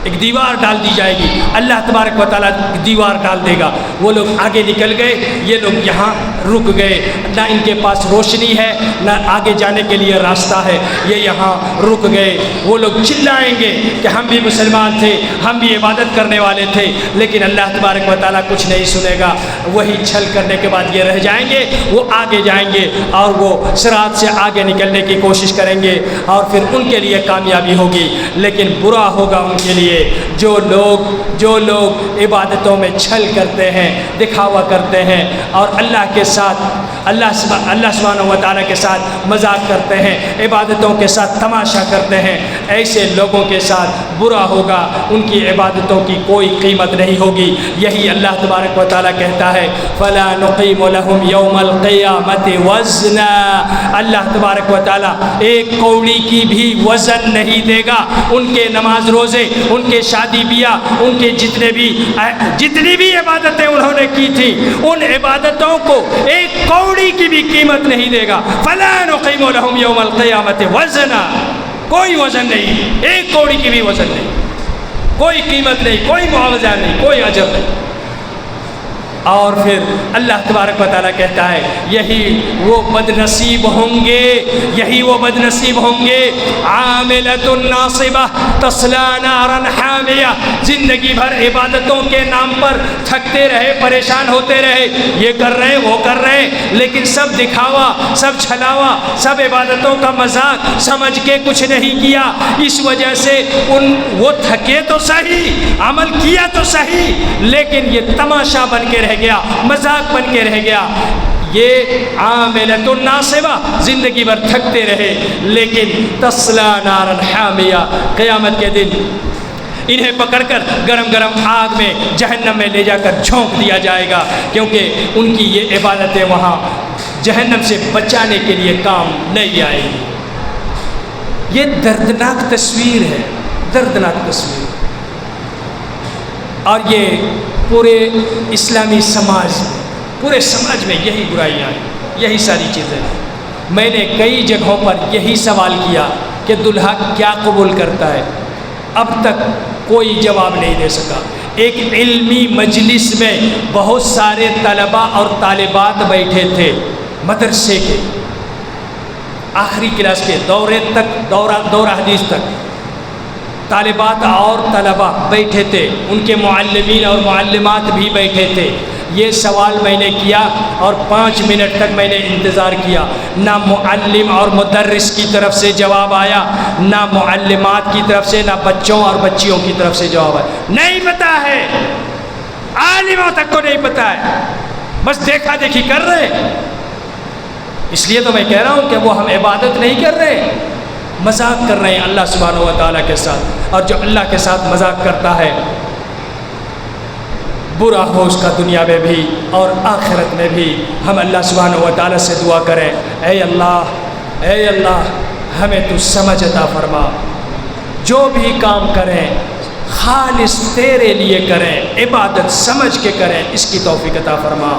ایک دیوار ڈال دی جائے گی، اللہ تبارک و تعالیٰ دیوار ڈال دے گا، وہ لوگ آگے نکل گئے، یہ لوگ یہاں رک گئے، نہ ان کے پاس روشنی ہے نہ آگے جانے کے لیے راستہ ہے، یہ یہاں رک گئے۔ وہ لوگ چلائیں گے کہ ہم بھی مسلمان تھے، ہم بھی عبادت کرنے والے تھے، لیکن اللہ تبارک و تعالیٰ کچھ نہیں سنے گا، وہی چھل کرنے کے بعد یہ رہ جائیں گے، وہ آگے جائیں گے اور وہ صراط سے آگے نکلنے کی کوشش کریں گے، اور پھر ان کے لیے کامیابی ہوگی، لیکن برا ہوگا ان کے لیے جو لوگ عبادتوں میں چھل کرتے ہیں، دکھاوا کرتے ہیں، اور اللہ کے ساتھ اللہ سبحانہ و تعالیٰ کے ساتھ مذاق کرتے ہیں، عبادتوں کے ساتھ تماشا کرتے ہیں، ایسے لوگوں کے ساتھ برا ہوگا، ان کی عبادتوں کی کوئی قیمت نہیں ہوگی۔ یہی اللہ تبارک و تعالیٰ کہتا ہے فَلَا نُقِيمُ لَهُمْ يَوْمَ الْقِيَامَةِ وَزْنًا، اللہ تبارک و تعالیٰ ایک کوڑی کی بھی وزن نہیں دے گا، ان کے نماز روزے، ان کے شادی بیاہ، ان کے جتنی بھی عبادتیں انہوں نے کی تھی، ان عبادتوں کو ایک کوڑی کی بھی قیمت نہیں دے گا۔ فَلَا نُقِيمُ لَهُمْ يَوْمَ الْقِيَامَةِ وَزْنًا، کوئی وزن نہیں، ایک کوڑی کی بھی وزن نہیں، کوئی قیمت نہیں، کوئی معاوضہ نہیں، کوئی اجر نہیں۔ اور پھر اللہ تبارک و تعالیٰ کہتا ہے یہی وہ بدنصیب ہوں گے، یہی وہ بدنصیب ہوں گے، عاملۃ ناصبہ تصلی نارا حامیہ، زندگی بھر عبادتوں کے نام پر تھکتے رہے، پریشان ہوتے رہے، یہ کر رہے وہ کر رہے، لیکن سب دکھاوا، سب چھلاوا، سب عبادتوں کا مذاق سمجھ کے کچھ نہیں کیا، اس وجہ سے وہ تھکے تو صحیح، عمل کیا تو صحیح، لیکن یہ تماشا بن کے رہ گیا، مذاق بن کے رہ گیا۔ یہ عاملۃ ناصبہ، زندگی بھر تھکتے رہے، لیکن تصلی نارا حامیہ، قیامت کے دن انہیں پکڑ کر گرم گرم آگ میں جہنم میں لے جا کر جھونک دیا جائے گا، کیونکہ ان کی یہ عبادتیں وہاں جہنم سے بچانے کے لیے کام نہیں آئیں گی۔ یہ دردناک تصویر ہے، دردناک تصویر، اور یہ پورے اسلامی سماج میں، پورے سماج میں یہی برائیاں ہیں، یہی ساری چیزیں ہیں۔ میں نے کئی جگہوں پر یہی سوال کیا کہ دلہا کیا قبول کرتا ہے، اب تک کوئی جواب نہیں دے سکا۔ ایک علمی مجلس میں بہت سارے طلباء اور طالبات بیٹھے تھے، مدرسے کے آخری کلاس کے دورہ حدیث تک طالبات اور طلباء بیٹھے تھے، ان کے معلمین اور معلمات بھی بیٹھے تھے۔ یہ سوال میں نے کیا اور 5 منٹ تک میں نے انتظار کیا، نہ معلم اور مدرس کی طرف سے جواب آیا، نہ معلمات کی طرف سے، نہ بچوں اور بچیوں کی طرف سے جواب آیا۔ نہیں پتہ ہے، عالموں تک کو نہیں پتہ ہے، بس دیکھا دیکھی کر رہے۔ اس لیے تو میں کہہ رہا ہوں کہ وہ ہم عبادت نہیں کر رہے، مذاق کر رہے ہیں اللہ سبحانہ و تعالیٰ کے ساتھ، اور جو اللہ کے ساتھ مذاق کرتا ہے برا ہو اس کا دنیا میں بھی اور آخرت میں بھی۔ ہم اللہ سبحانہ و تعالیٰ سے دعا کریں، اے اللہ ہمیں تو سمجھ عطا فرما، جو بھی کام کریں خالص تیرے لیے کریں، عبادت سمجھ کے کریں، اس کی توفیق عطا فرما۔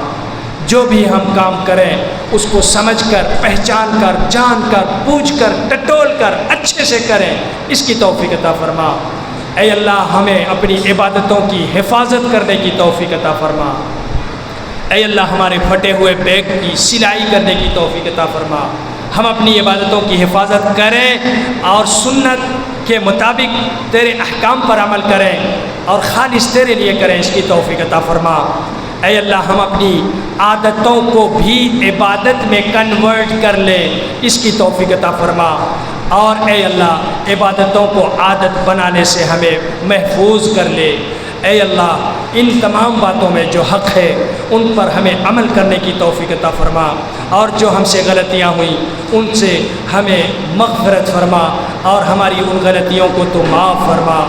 جو بھی ہم کام کریں اس کو سمجھ کر، پہچان کر، جان کر، بوجھ کر، ٹٹول کر اچھے سے کریں، اس کی توفیق عطا فرما۔ اے اللہ ہمیں اپنی عبادتوں کی حفاظت کرنے کی توفیق عطا فرما۔ اے اللہ ہمارے پھٹے ہوئے بیگ کی سلائی کرنے کی توفیق عطا فرما۔ ہم اپنی عبادتوں کی حفاظت کریں اور سنت کے مطابق تیرے احکام پر عمل کریں اور خالص تیرے لیے کریں، اس کی توفیق عطا فرما۔ اے اللہ ہم اپنی عادتوں کو بھی عبادت میں کنورٹ کر لیں، اس کی توفیق عطا فرما۔ اور اے اللہ عبادتوں کو عادت بنانے سے ہمیں محفوظ کر لے۔ اے اللہ ان تمام باتوں میں جو حق ہے ان پر ہمیں عمل کرنے کی توفیق عطا فرما، اور جو ہم سے غلطیاں ہوئیں ان سے ہمیں مغفرت فرما، اور ہماری ان غلطیوں کو تو معاف فرما۔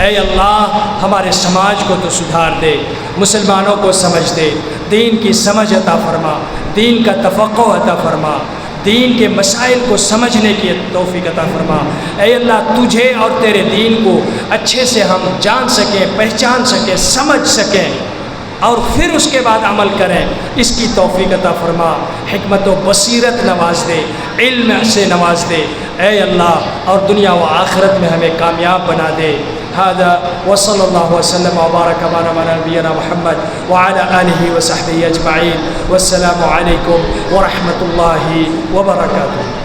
اے اللہ ہمارے سماج کو تو سدھار دے، مسلمانوں کو سمجھ دے، دین کی سمجھ عطا فرما، دین کا تفقہ عطا فرما، دین کے مسائل کو سمجھنے کی توفیق عطا فرما۔ اے اللہ تجھے اور تیرے دین کو اچھے سے ہم جان سکیں، پہچان سکیں، سمجھ سکیں، اور پھر اس کے بعد عمل کریں، اس کی توفیق عطا فرما۔ حکمت و بصیرت نواز دے، علم سے نواز دے اے اللہ، اور دنیا و آخرت میں ہمیں کامیاب بنا دے۔ هذا وصلى الله وسلم وبارك على نبينا محمد وعلى آله وصحبه أجمعين، والسلام عليكم ورحمة الله وبركاته۔